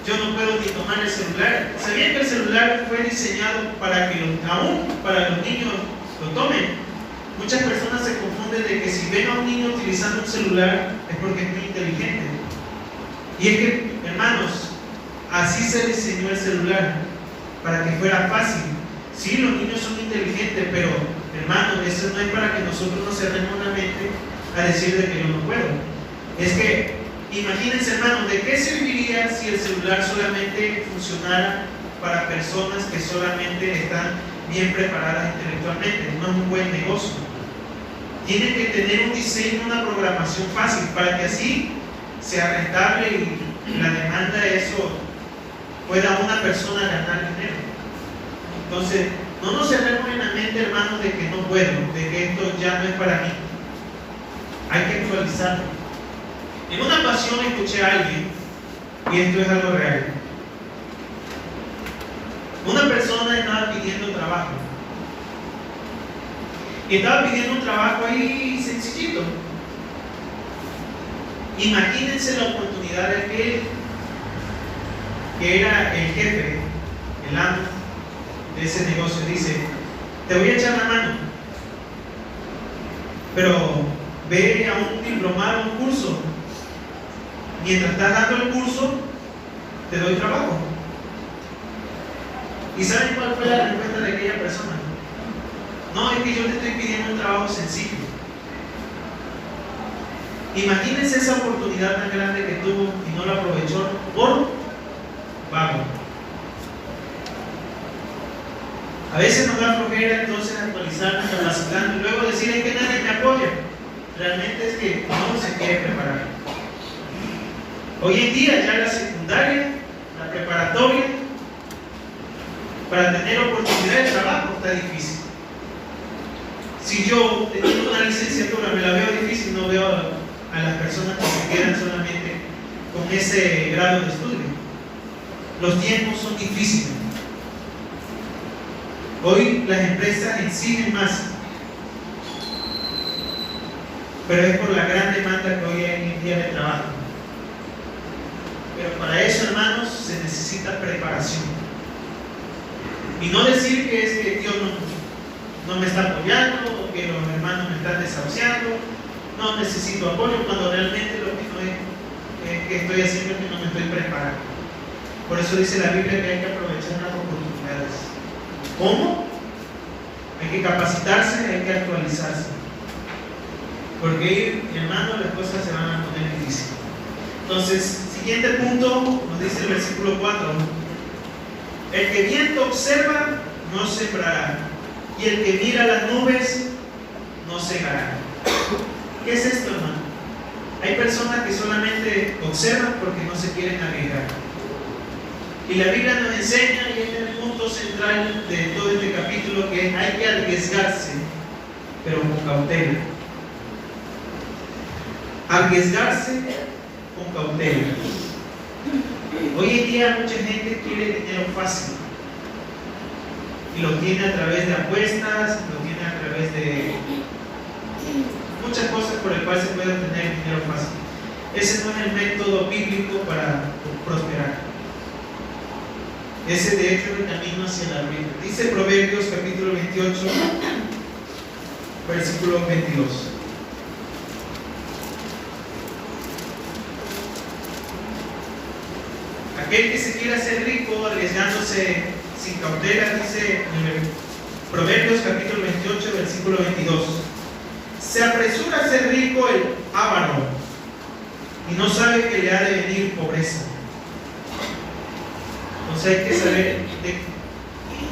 Speaker 1: yo no puedo ni tomar el celular. ¿Sabían que el celular fue diseñado para que aún para los niños lo tomen? Muchas personas se confunden de que si ven a un niño utilizando un celular es porque es muy inteligente. Y es que, hermanos, así se diseñó el celular, para que fuera fácil. Sí, los niños son inteligentes, pero, hermanos, eso no es para que nosotros nos cerremos la mente a decir de que yo no puedo. Es que, imagínense, hermanos, ¿de qué serviría si el celular solamente funcionara para personas que solamente están bien preparadas intelectualmente? No es un buen negocio. Tiene que tener un diseño, una programación fácil, para que así sea rentable y la demanda de eso pueda una persona ganar dinero. Entonces, no nos cerremos en la mente, hermanos, de que no puedo, de que esto ya no es para mí. Hay que actualizarlo. En una ocasión escuché a alguien, y esto es algo real. Una persona estaba pidiendo trabajo. Y estaba pidiendo un trabajo ahí sencillito. Imagínense la oportunidad de aquel que era el jefe, el amo de ese negocio. Dice: te voy a echar la mano, pero ve a un diplomado, un curso. Mientras estás dando el curso, te doy trabajo. ¿Y saben cuál fue la respuesta de aquella persona? No, es que yo te estoy pidiendo un trabajo sencillo. Imagínense esa oportunidad tan grande que tuvo y no la aprovechó por vago. A veces nos da flojera entonces actualizarnos, capacitarnos y luego decir es que nadie me apoya. Realmente es que no se quiere preparar. Hoy en día ya la secundaria, la preparatoria, para tener oportunidad de trabajo está difícil. Si yo teniendo una licenciatura me la veo difícil, no veo a las personas que se quedan solamente con ese grado de estudio. Los tiempos son difíciles. Hoy las empresas exigen más, pero es por la gran demanda que hoy hay en día de trabajo. Pero para eso, hermanos, se necesita preparación. Y no decir que es que Dios no me está apoyando o que los hermanos me están desahuciando, no necesito apoyo, cuando realmente lo que no es que estoy haciendo es que no me estoy preparando. Por eso dice la Biblia que hay que aprovechar las oportunidades. ¿Cómo? Hay que capacitarse, hay que actualizarse. Porque, hermanos, las cosas se van a poner difíciles. Entonces, siguiente punto, nos dice el versículo 4. El que viento observa, no sembrará. Y el que mira las nubes, no cegará. ¿Qué es esto, hermano? Hay personas que solamente observan porque no se quieren arriesgar. Y la Biblia nos enseña, y este es el punto central de todo este capítulo, que hay que arriesgarse, pero con cautela. Arriesgarse con cautela. Hoy en día mucha gente quiere dinero fácil. Y lo tiene a través de apuestas, lo tiene a través de muchas cosas por el cual se puede obtener dinero fácil. Ese no es el método bíblico para prosperar. Ese de hecho es el camino hacia la vida. Dice Proverbios capítulo 28, versículo 22. Aquel que se quiera hacer rico arriesgándose sin cautela, dice en Proverbios capítulo 28, versículo 22. Se apresura a ser rico el avaro y no sabe que le ha de venir pobreza. Entonces hay que saber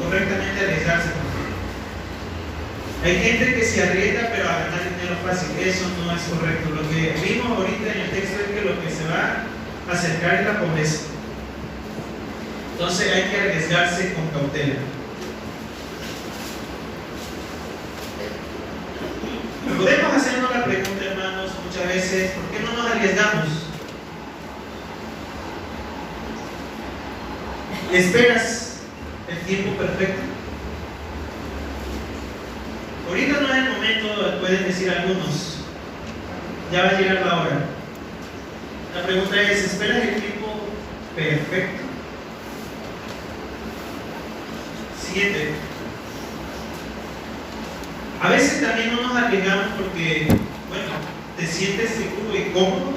Speaker 1: correctamente arriesgarse. Hay gente que se arriesga pero a ganar dinero fácil. Eso no es correcto. Lo que vimos ahorita en el texto es que lo que se va a acercar es la pobreza. Entonces hay que arriesgarse con cautela. Podemos hacernos la pregunta, hermanos, muchas veces, ¿por qué no nos arriesgamos? ¿Esperas el tiempo perfecto? Ahorita no es el momento, pueden decir algunos. Ya va a llegar la hora. La pregunta es, ¿esperas el tiempo perfecto? Siguiente. A veces también no nos arriesgamos porque, bueno, te sientes seguro y cómodo.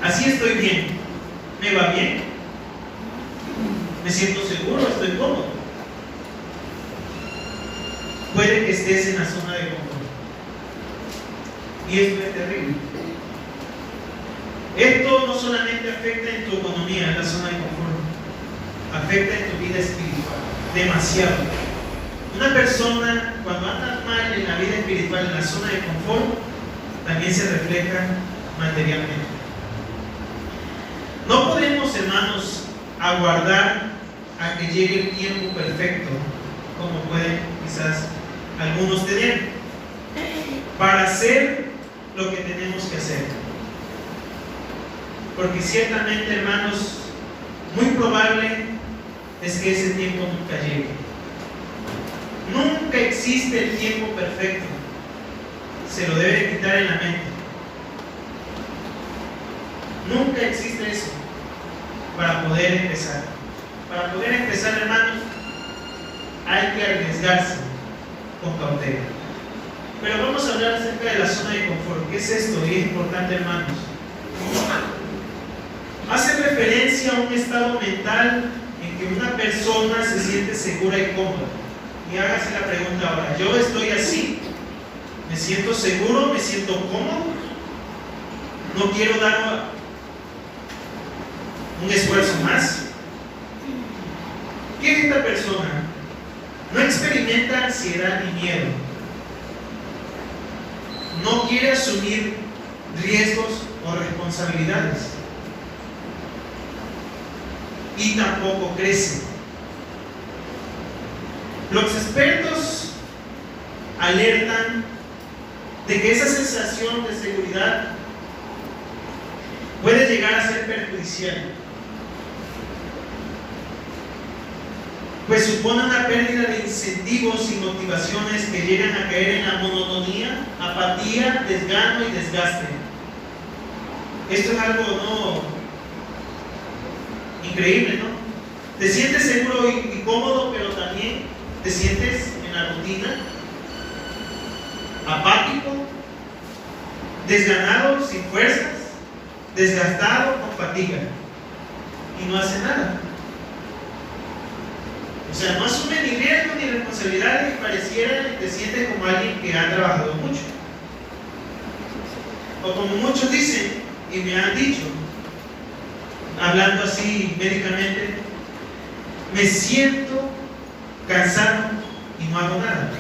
Speaker 1: Así estoy bien. ¿Me va bien? Me siento seguro, estoy cómodo. Puede que estés en la zona de confort. Y esto es terrible. Esto no solamente afecta en tu economía, en la zona de confort, afecta en tu vida espiritual, demasiado. Una persona, cuando anda mal en la vida espiritual, en la zona de confort, también se refleja materialmente. No podemos, hermanos, aguardar a que llegue el tiempo perfecto, como pueden quizás algunos tener, para hacer lo que tenemos que hacer. Porque ciertamente, hermanos, muy probable es que ese tiempo nunca llegue. Nunca existe el tiempo perfecto. Se lo debe quitar en la mente. Nunca existe eso para poder empezar. Para poder empezar, hermanos, hay que arriesgarse con cautela. Pero vamos a hablar acerca de la zona de confort. ¿Qué es esto? Y es importante, hermanos. Hace referencia a un estado mental en que una persona se siente segura y cómoda. Y hágase la pregunta ahora, ¿yo estoy así? ¿Me siento seguro? ¿Me siento cómodo? ¿No quiero dar un esfuerzo más? ¿Qué es esta persona? No experimenta ansiedad ni miedo. No quiere asumir riesgos o responsabilidades. Y tampoco crece. Los expertos alertan de que esa sensación de seguridad puede llegar a ser perjudicial, pues supone una pérdida de incentivos y motivaciones que llegan a caer en la monotonía, apatía, desgano y desgaste. Esto es algo increíble, ¿no? Te sientes seguro y cómodo, pero también te sientes en la rutina, apático, desganado, sin fuerzas, desgastado, con fatiga, y no hace nada. O sea, no asume ni riesgos ni responsabilidades y pareciera que te sientes como alguien que ha trabajado mucho. O como muchos dicen y me han dicho, hablando así médicamente, me siento cansado y no hago nada.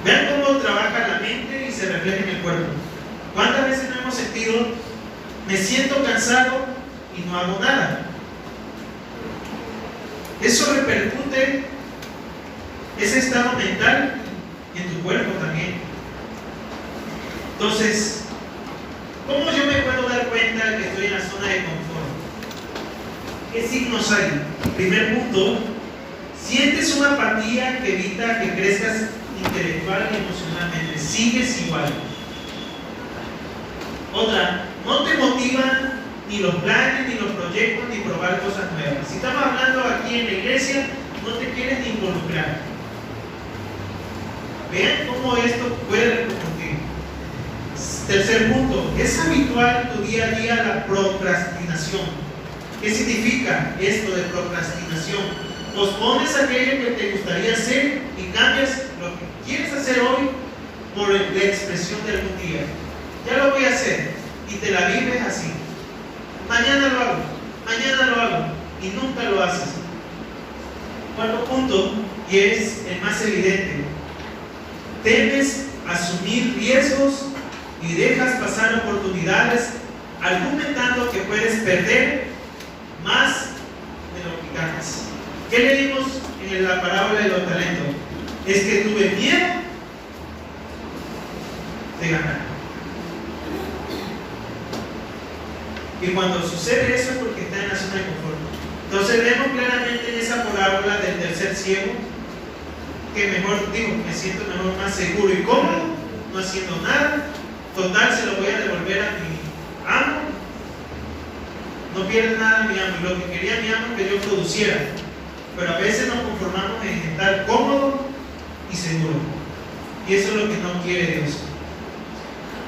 Speaker 1: Vean cómo trabaja la mente y se refleja en el cuerpo. ¿Cuántas veces no hemos sentido, me siento cansado y no hago nada? Eso repercute, ese estado mental, en tu cuerpo también. Entonces, ¿cómo yo me puedo dar cuenta que estoy en la zona de confort? ¿Qué signos hay? Primer punto, sientes una apatía que evita que crezcas intelectual y emocionalmente. Sigues igual. Otra, no te motivan ni los planes, ni los proyectos, ni probar cosas nuevas. Si estamos hablando aquí en la iglesia, no te quieres ni involucrar. Vean cómo esto puede repercutir. Tercer Tercer punto, es habitual en tu día a día la procrastinación. ¿Qué significa esto de procrastinación? Pospones aquello que te gustaría hacer y cambias lo que quieres hacer hoy por la expresión de algún día. Ya lo voy a hacer y te la vives así. Mañana lo hago y nunca lo haces. Cuarto punto, y es el más evidente, temes asumir riesgos y dejas pasar oportunidades argumentando que puedes perder más de lo que ganas. ¿Qué leímos en la parábola de los talentos? Es que tuve miedo de ganar. Y cuando sucede eso es porque está en la zona de confort. Entonces vemos claramente en esa parábola del tercer ciego que mejor, me siento mejor, más seguro y cómodo, no haciendo nada. Total, se lo voy a devolver a mi amo. No pierde nada mi amo. Y lo que quería mi amo es que yo produciera. Pero a veces nos conformamos en estar cómodo y seguro. Y eso es lo que no quiere Dios.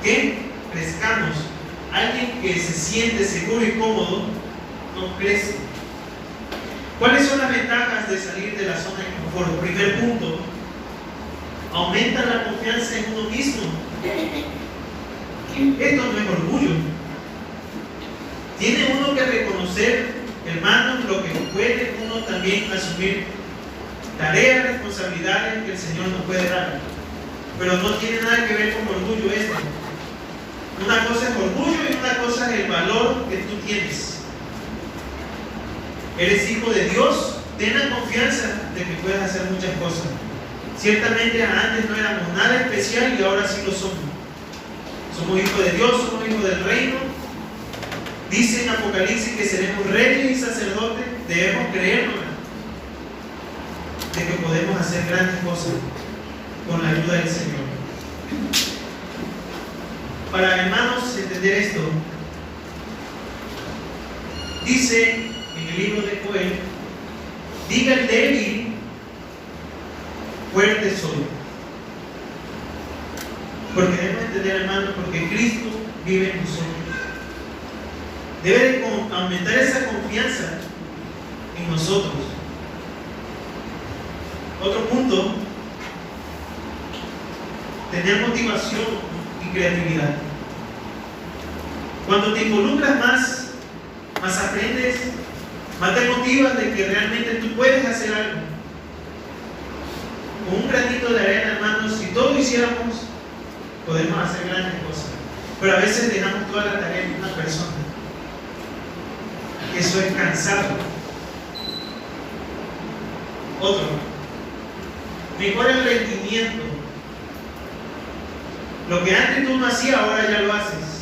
Speaker 1: Que crezcamos. Alguien que se siente seguro y cómodo no crece. ¿Cuáles son las ventajas de salir de la zona de confort? Primer punto, aumenta la confianza en uno mismo. Esto no es orgullo. Tiene uno que reconocer, hermanos, lo que puede uno también asumir tareas, responsabilidades que el Señor nos puede dar. Pero no tiene nada que ver con orgullo esto. Una cosa es orgullo y una cosa es el valor que tú tienes. Eres hijo de Dios, ten la confianza de que puedes hacer muchas cosas. Ciertamente antes no éramos nada especial y ahora sí lo somos. Somos hijos de Dios, somos hijos del reino. Dice en Apocalipsis que seremos reyes y sacerdotes. Debemos creernos de que podemos hacer grandes cosas con la ayuda del Señor. Para hermanos entender esto, dice en el libro de Joel, diga el débil, fuerte soy. Porque debemos entender, hermanos, porque Cristo vive en nosotros. Debe de aumentar esa confianza en nosotros. Otro punto, tener motivación y creatividad. Cuando te involucras más aprendes, más te motivas de que realmente tú puedes hacer algo. Con un granito de arena, hermanos, si todos hiciéramos, podemos hacer grandes cosas. Pero a veces dejamos toda la tarea en una persona. Eso es cansado. Otro, mejora el rendimiento. Lo que antes tú no hacías, ahora ya lo haces.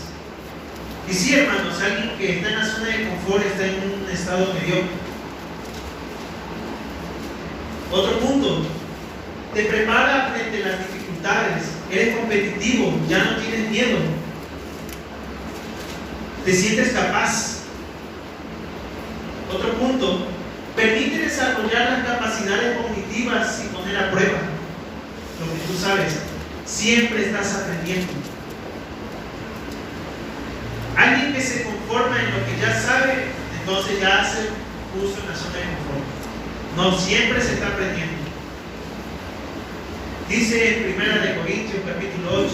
Speaker 1: Y sí, hermanos, alguien que está en la zona de confort está en un estado mediocre. Otro punto, te prepara frente a las dificultades. Eres competitivo, ya no tienes miedo. Te sientes capaz. Otro punto, permite desarrollar las capacidades cognitivas y poner a prueba lo que tú sabes. Siempre estás aprendiendo. Alguien que se conforma en lo que ya sabe, entonces ya hace uso en la zona de confort. No, siempre se está aprendiendo. Dice en 1 Corintios capítulo 8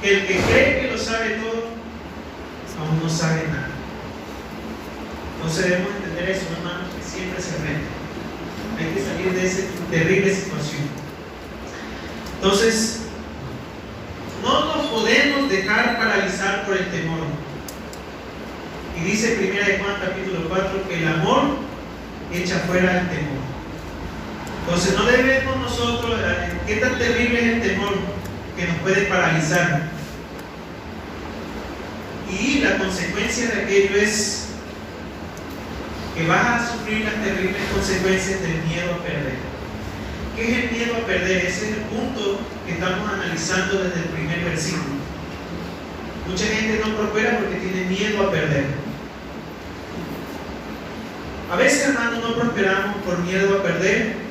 Speaker 1: que el que cree que lo sabe todo, aún no sabe nada. Entonces debemos entender eso, hermanos, que siempre se aprende. Hay que salir de esa terrible situación. Entonces, no nos podemos dejar paralizar por el temor. Y dice 1 Juan capítulo 4 que el amor echa fuera el temor. Entonces no debemos nosotros, ¿qué tan terrible es el temor que nos puede paralizar? Y la consecuencia de aquello es que vas a sufrir las terribles consecuencias del miedo a perder. ¿Qué es el miedo a perder? Ese es el punto que estamos analizando desde el primer versículo. Mucha gente no prospera porque tiene miedo a perder. A veces, hermanos, no prosperamos por miedo a perder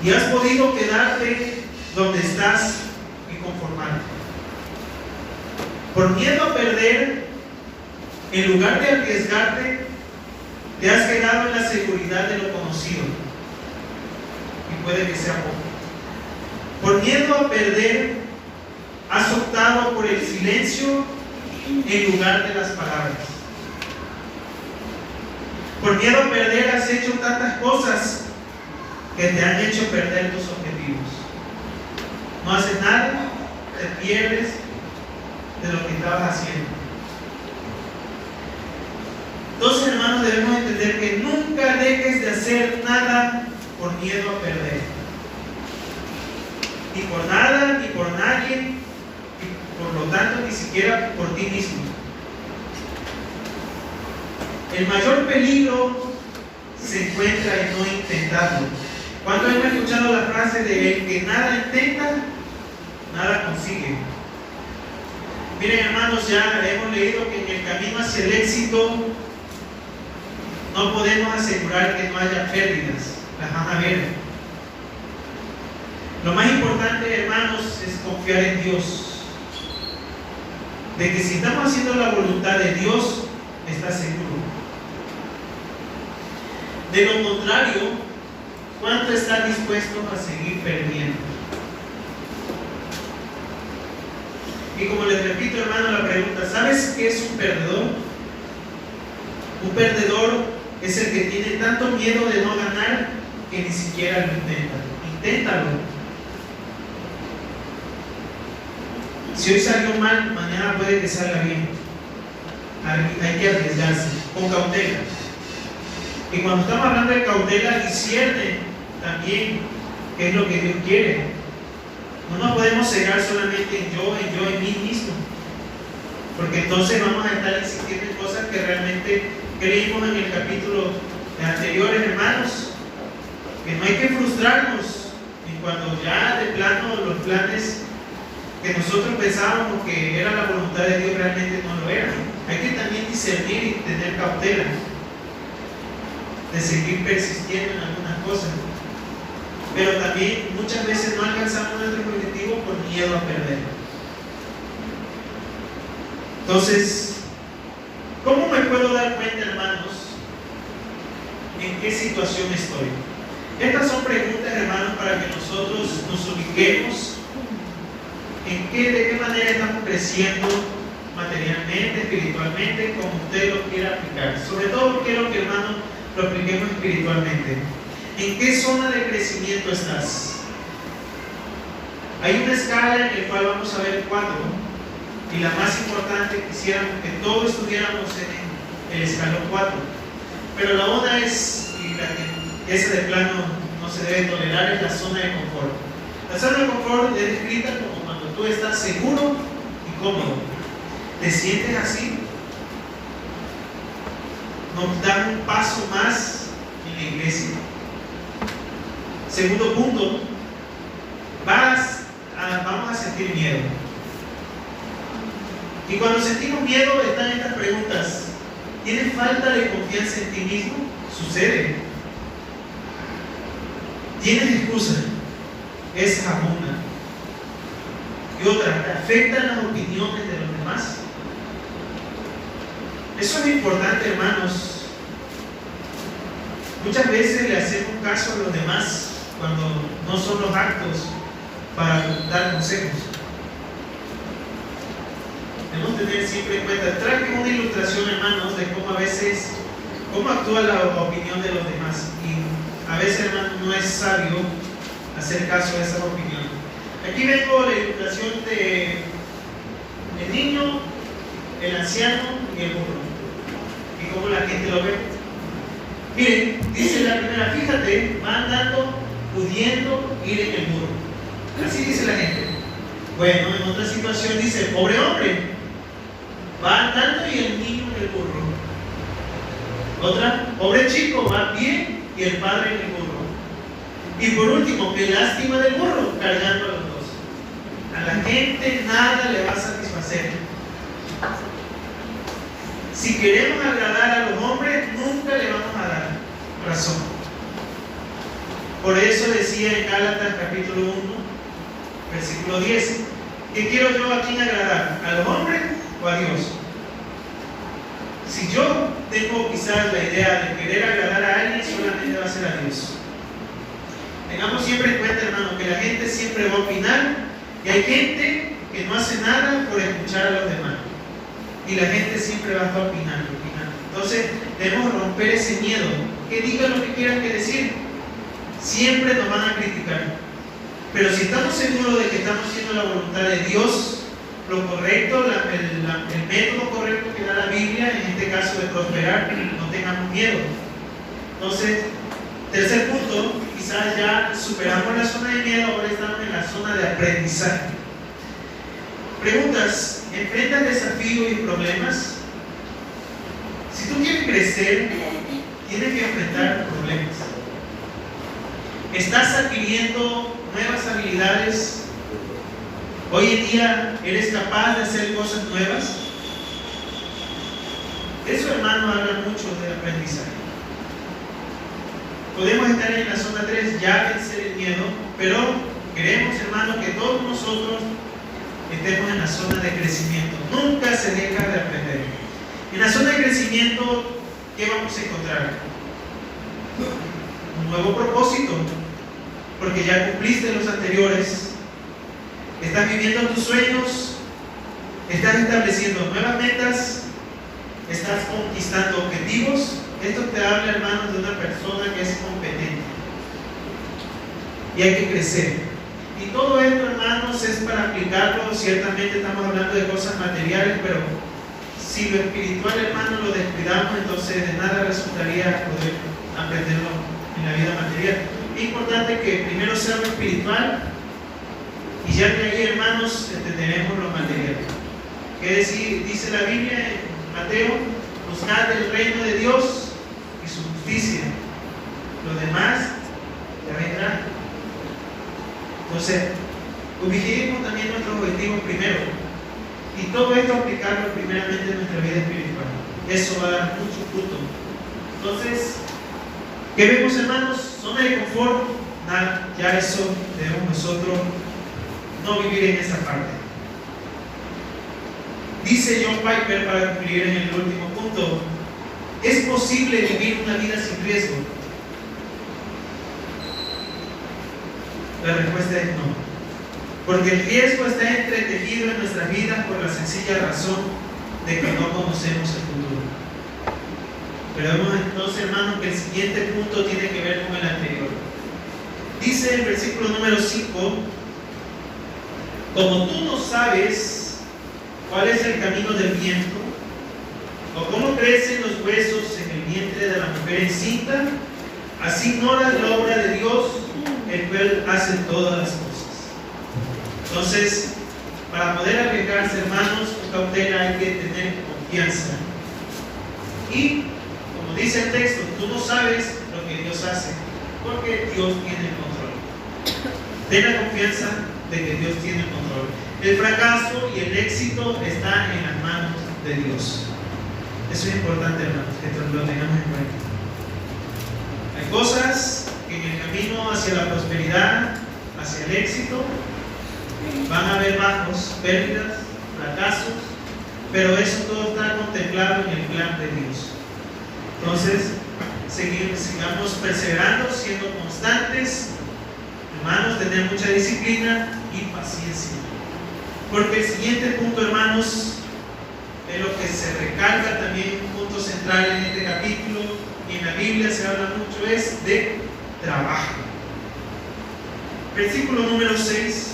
Speaker 1: y has podido quedarte donde estás y conformarte. Por miedo a perder, en lugar de arriesgarte, te has quedado en la seguridad de lo conocido. Y puede que sea poco. Por miedo a perder, has optado por el silencio en lugar de las palabras. Por miedo a perder, has hecho tantas cosas que te han hecho perder tus objetivos. No haces nada, te pierdes de lo que estabas haciendo. Entonces, hermanos, debemos entender que nunca dejes de hacer nada por miedo a perder. Ni por nada, ni por nadie, y por lo tanto, ni siquiera por ti mismo. El mayor peligro se encuentra en no intentarlo. ¿Cuántos hemos escuchado la frase de el que nada intenta, nada consigue? Miren, hermanos, ya hemos leído que en el camino hacia el éxito no podemos asegurar que no haya pérdidas, las van a ver. Lo más importante, hermanos, es confiar en Dios. De que si estamos haciendo la voluntad de Dios, está seguro. De lo contrario, ¿cuánto estás dispuesto a seguir perdiendo? Y como les repito, hermano, la pregunta, ¿sabes qué es un perdedor? Un perdedor es el que tiene tanto miedo de no ganar que ni siquiera lo intenta. Inténtalo. Si hoy salió mal, mañana puede que salga bien. Hay que arriesgarse con cautela. Y cuando estamos hablando de cautela, discierne también qué es lo que Dios quiere. No nos podemos cegar solamente en mí mismo. Porque entonces vamos a estar insistiendo en cosas que realmente creímos en el capítulo anteriores, hermanos. Que no hay que frustrarnos. Y cuando ya de plano los planes que nosotros pensábamos que era la voluntad de Dios realmente no lo eran. Hay que también discernir y tener cautela de seguir persistiendo en algunas cosas. Pero también muchas veces no alcanzamos nuestro objetivo por miedo a perder. Entonces, ¿cómo me puedo dar cuenta, hermanos, en qué situación estoy? Estas son preguntas, hermanos, para que nosotros nos ubiquemos de qué manera estamos creciendo materialmente, espiritualmente, como usted lo quiera aplicar. Sobre todo quiero que, hermanos, lo apliquemos espiritualmente. ¿En qué zona de crecimiento estás? Hay una escala en la cual vamos a ver 4, y la más importante, quisiéramos que todos estuviéramos en el escalón 4. Pero la una es, y la que esa de plano no se debe tolerar, es la zona de confort. La zona de confort es descrita como cuando tú estás seguro y cómodo. ¿Te sientes así? Nos dan un paso más en la iglesia. Segundo punto, vamos a sentir miedo. Y cuando sentimos miedo están estas preguntas. ¿Tienes falta de confianza en ti mismo? Sucede. ¿Tienes excusa? Esa es una. Y otra, ¿te afectan las opiniones de los demás? Eso es importante, hermanos. Muchas veces le hacemos caso a los demás cuando no son los actos para dar consejos. Debemos tener siempre en cuenta, traje una ilustración, hermanos, de cómo actúa la opinión de los demás. Y a veces, hermanos, no es sabio hacer caso a esas opiniones. Aquí vengo la ilustración de el niño, el anciano y el burro. Y cómo la gente lo ve. Miren, dice la primera, fíjate, va andando, pudiendo ir en el burro. Así dice la gente. Bueno, en otra situación dice, pobre hombre, va andando y el niño en el burro. Otra, pobre chico, va a pie y el padre en el burro. Y por último, qué lástima del burro, cargando a los dos. A la gente nada le va a satisfacer. Si queremos agradar a los hombres, nunca le vamos a dar razón. Por eso decía en Gálatas capítulo 1, versículo 10, ¿qué quiero yo a quién agradar? ¿A los hombres o a Dios? Si yo tengo quizás la idea de querer agradar a alguien, solamente va a ser a Dios. Tengamos siempre en cuenta, hermano, que la gente siempre va a opinar y hay gente que no hace nada por escuchar a los demás. Y la gente siempre va a estar opinando. Entonces, debemos romper ese miedo. Que digan lo que quieran que decir. Siempre nos van a criticar. Pero si estamos seguros de que estamos haciendo la voluntad de Dios, lo correcto, el método correcto que da la Biblia, en este caso de prosperar, no tengamos miedo. Entonces, tercer punto, quizás ya superamos la zona de miedo, ahora estamos en la zona de aprendizaje. Preguntas: ¿enfrentas desafíos y problemas? Si tú quieres crecer, tienes que enfrentar problemas. ¿Estás adquiriendo nuevas habilidades? ¿Hoy en día eres capaz de hacer cosas nuevas? Eso, hermano, habla mucho de aprendizaje. Podemos estar en la zona 3, ya vencer el miedo, pero queremos, hermano, que todos nosotros estemos en la zona de crecimiento. Nunca se deja de aprender. En la zona de crecimiento, ¿qué vamos a encontrar? Un nuevo propósito, porque ya cumpliste los anteriores. Estás viviendo tus sueños, estás estableciendo nuevas metas, estás conquistando objetivos. Esto te habla, hermano, de una persona que es competente. Y hay que crecer. Y todo esto, hermanos, es para aplicarlo. Ciertamente estamos hablando de cosas materiales, pero si lo espiritual, hermano, lo descuidamos, entonces de nada resultaría poder aprenderlo en la vida material. Es importante que primero sea lo espiritual y ya de ahí, hermanos, entenderemos lo material. ¿Qué dice la Biblia en Mateo? Buscad el reino de Dios y su justicia. Lo demás ya vendrá. Entonces, ubicemos también nuestros objetivos primero. Y todo esto aplicarlo primeramente en nuestra vida espiritual. Eso va a dar mucho fruto. Entonces, ¿qué vemos, hermanos? Zona de confort. Nada, ya eso debemos nosotros no vivir en esa parte. Dice John Piper, para concluir en el último punto: ¿es posible vivir una vida sin riesgo? La respuesta es no. Porque el riesgo está entretejido en nuestras vidas por la sencilla razón de que no conocemos el futuro. Pero vemos entonces, hermanos, que el siguiente punto tiene que ver con el anterior. Dice el versículo número 5: como tú no sabes cuál es el camino del viento, o cómo crecen los huesos en el vientre de la mujer encinta, así ignoras la obra de Dios, el cual hace todas las cosas. Entonces, para poder arriesgarse, hermanos, con cautela hay que tener confianza. Y, como dice el texto, tú no sabes lo que Dios hace, porque Dios tiene el control. Ten la confianza de que Dios tiene el control. El fracaso y el éxito están en las manos de Dios. Eso es importante, hermanos, que lo tengamos en cuenta. Hay cosas que en el camino hacia la prosperidad, hacia el éxito, van a haber bajos, pérdidas, fracasos, pero eso todo está contemplado en el plan de Dios. Entonces, sigamos perseverando, siendo constantes, hermanos, tener mucha disciplina y paciencia. Porque el siguiente punto, hermanos, es lo que se recalca también, un punto central en este capítulo, y en la Biblia se habla mucho, es de trabajo. Versículo número 6: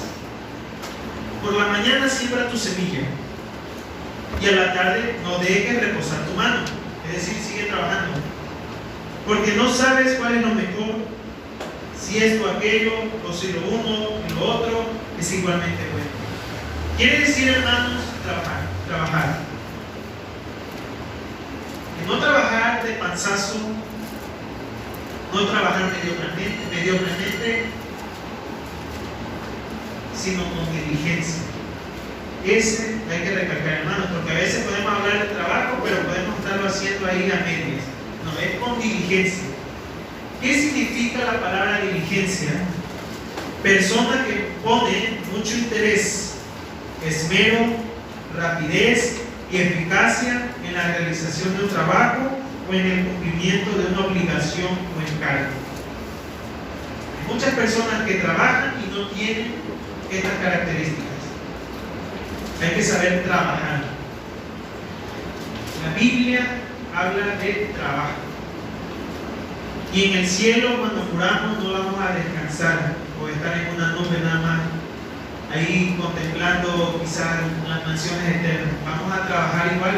Speaker 1: por la mañana siembra tu semilla, y a la tarde no dejes reposar tu mano. Es decir, sigue trabajando, porque no sabes cuál es lo mejor, si esto o aquello, o si lo uno y lo otro es igualmente bueno. Quiere decir, hermanos, trabajar. Y no trabajar de panzazo, no trabajar mediocremente, sino con diligencia. Ese hay que recalcar, hermanos, porque a veces podemos hablar de trabajo, pero podemos estarlo haciendo ahí a medias. No, es con diligencia. ¿Qué significa la palabra diligencia? Persona que pone mucho interés, esmero, rapidez y eficacia en la realización de un trabajo o en el cumplimiento de una obligación o encargo. Hay muchas personas que trabajan y no tienen estas características. Hay que saber trabajar. La Biblia habla de trabajo. Y en el cielo, cuando juramos, no vamos a descansar o estar en una nube nada más, ahí contemplando quizás las mansiones eternas. Vamos a trabajar igual.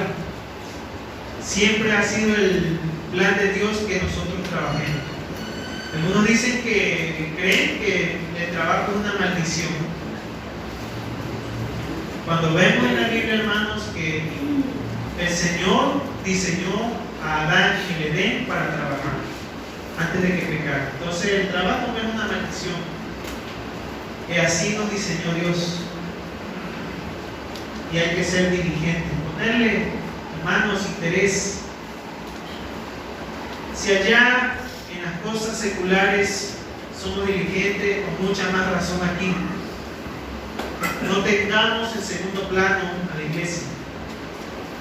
Speaker 1: Siempre ha sido el plan de Dios que nosotros trabajemos. Algunos dicen que creen que el trabajo es una maldición. Cuando vemos en la Biblia, hermanos, que el Señor diseñó a Adán en el Edén para trabajar antes de que pecara. Entonces el trabajo no es una maldición. Y así nos diseñó Dios. Y hay que ser diligentes, ponerle, hermanos, interés. Si allá en las cosas seculares somos diligentes, con mucha más razón aquí. No tengamos en segundo plano a la iglesia.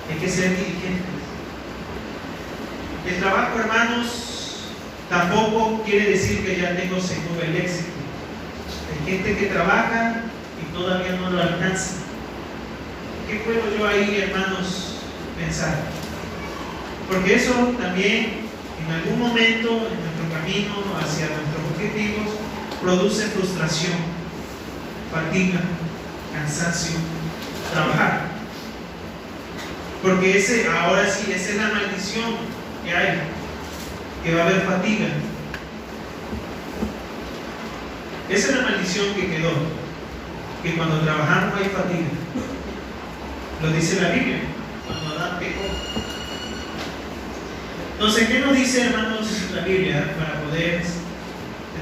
Speaker 1: Hay que ser diligentes. El trabajo, hermanos, tampoco quiere decir que ya tengo seguro el éxito. Hay gente que trabaja y todavía no lo alcanza. ¿Qué puedo yo ahí, hermanos, pensar? Porque eso también en algún momento en nuestro camino hacia nuestros objetivos produce frustración, fatiga, cansancio, trabajar. Porque ahora sí, esa es la maldición que hay, que va a haber fatiga. Esa es la maldición que quedó, que cuando trabajamos hay fatiga. Lo dice la Biblia, cuando Adán pecó. Entonces, ¿qué nos dice, hermanos, la Biblia para poder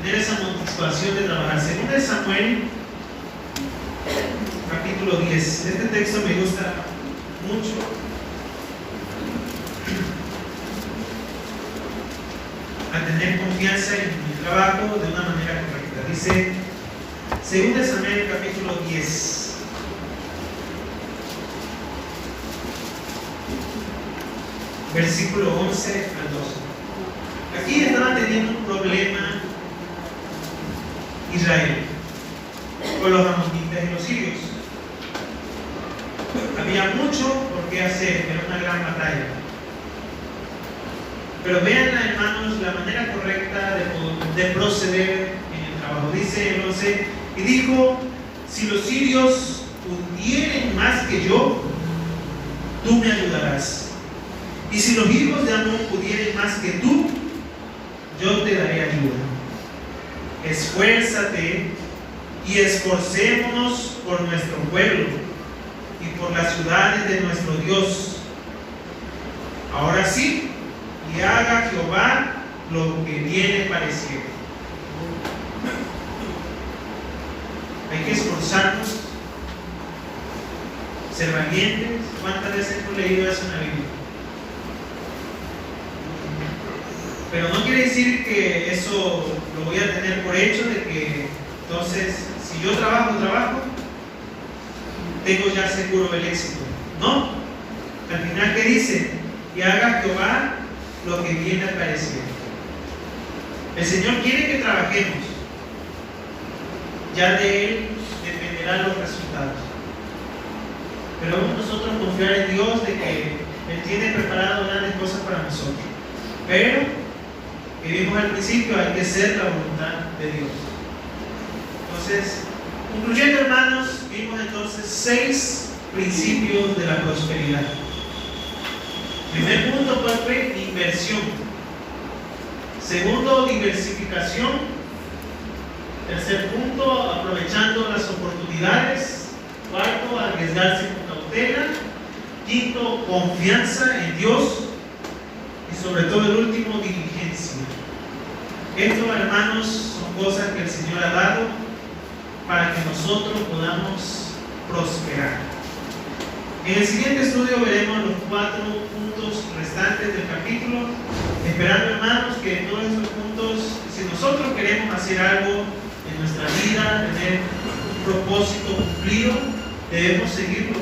Speaker 1: tener esa motivación de trabajar? Según de Samuel, capítulo 10. Este texto me gusta mucho. A tener confianza en mi trabajo de una manera correcta. Dice, según de Samuel, capítulo 10. Versículo 11 al 12. Aquí estaba teniendo un problema Israel con los amonitas y los sirios. Había mucho por qué hacer, era una gran batalla. Pero vean, hermanos, la manera correcta de proceder en el trabajo. Dice el 11, y dijo, si los sirios pudieren más que yo, tú me ayudarás. Y si los hijos de Amón pudieren más que tú, yo te daré ayuda. Esfuérzate y esforcémonos por nuestro pueblo y por las ciudades de nuestro Dios. Ahora sí, y haga Jehová lo que viene pareciendo. Hay que esforzarnos, ser valientes. ¿Cuántas veces hemos leído eso en la Biblia? Pero no quiere decir que eso lo voy a tener por hecho, de que entonces, si yo trabajo, tengo ya seguro el éxito. No. Al final, ¿qué dice? Y haga Jehová lo que viene apareciendo. El Señor quiere que trabajemos. Ya de Él dependerán los resultados. Pero vamos nosotros a confiar en Dios de que Él tiene preparado grandes cosas para nosotros. Pero que vimos al principio, hay que ser la voluntad de Dios. Entonces, concluyendo, hermanos, vimos entonces 6 principios de la prosperidad. Primer punto fue inversión. Segundo, diversificación. Tercer punto, aprovechando las oportunidades. Cuarto, arriesgarse con cautela. Quinto, confianza en Dios. Y sobre todo el último, diligencia. Esto, hermanos, son cosas que el Señor ha dado para que nosotros podamos prosperar. En el siguiente estudio veremos los 4 puntos restantes del capítulo, esperando, hermanos, que todos estos puntos, si nosotros queremos hacer algo en nuestra vida, tener un propósito cumplido, debemos seguirlo.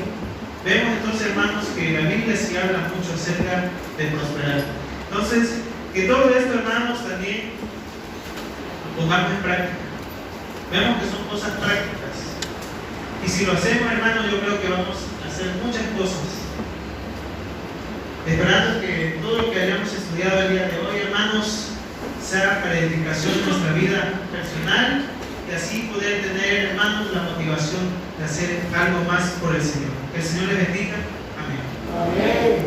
Speaker 1: Vemos entonces, hermanos, que la Biblia sí habla mucho acerca de prosperar. Entonces, que todo esto, hermanos, también lo pongamos en práctica. Vemos que son cosas prácticas. Y si lo hacemos, hermanos, yo creo que vamos a hacer muchas cosas. Esperando que todo lo que hayamos estudiado el día de hoy, hermanos, sea para edificación de nuestra vida personal y así poder tener, hermanos, la motivación de hacer algo más por el Señor. Que el Señor les bendiga. Amén.
Speaker 2: Amén.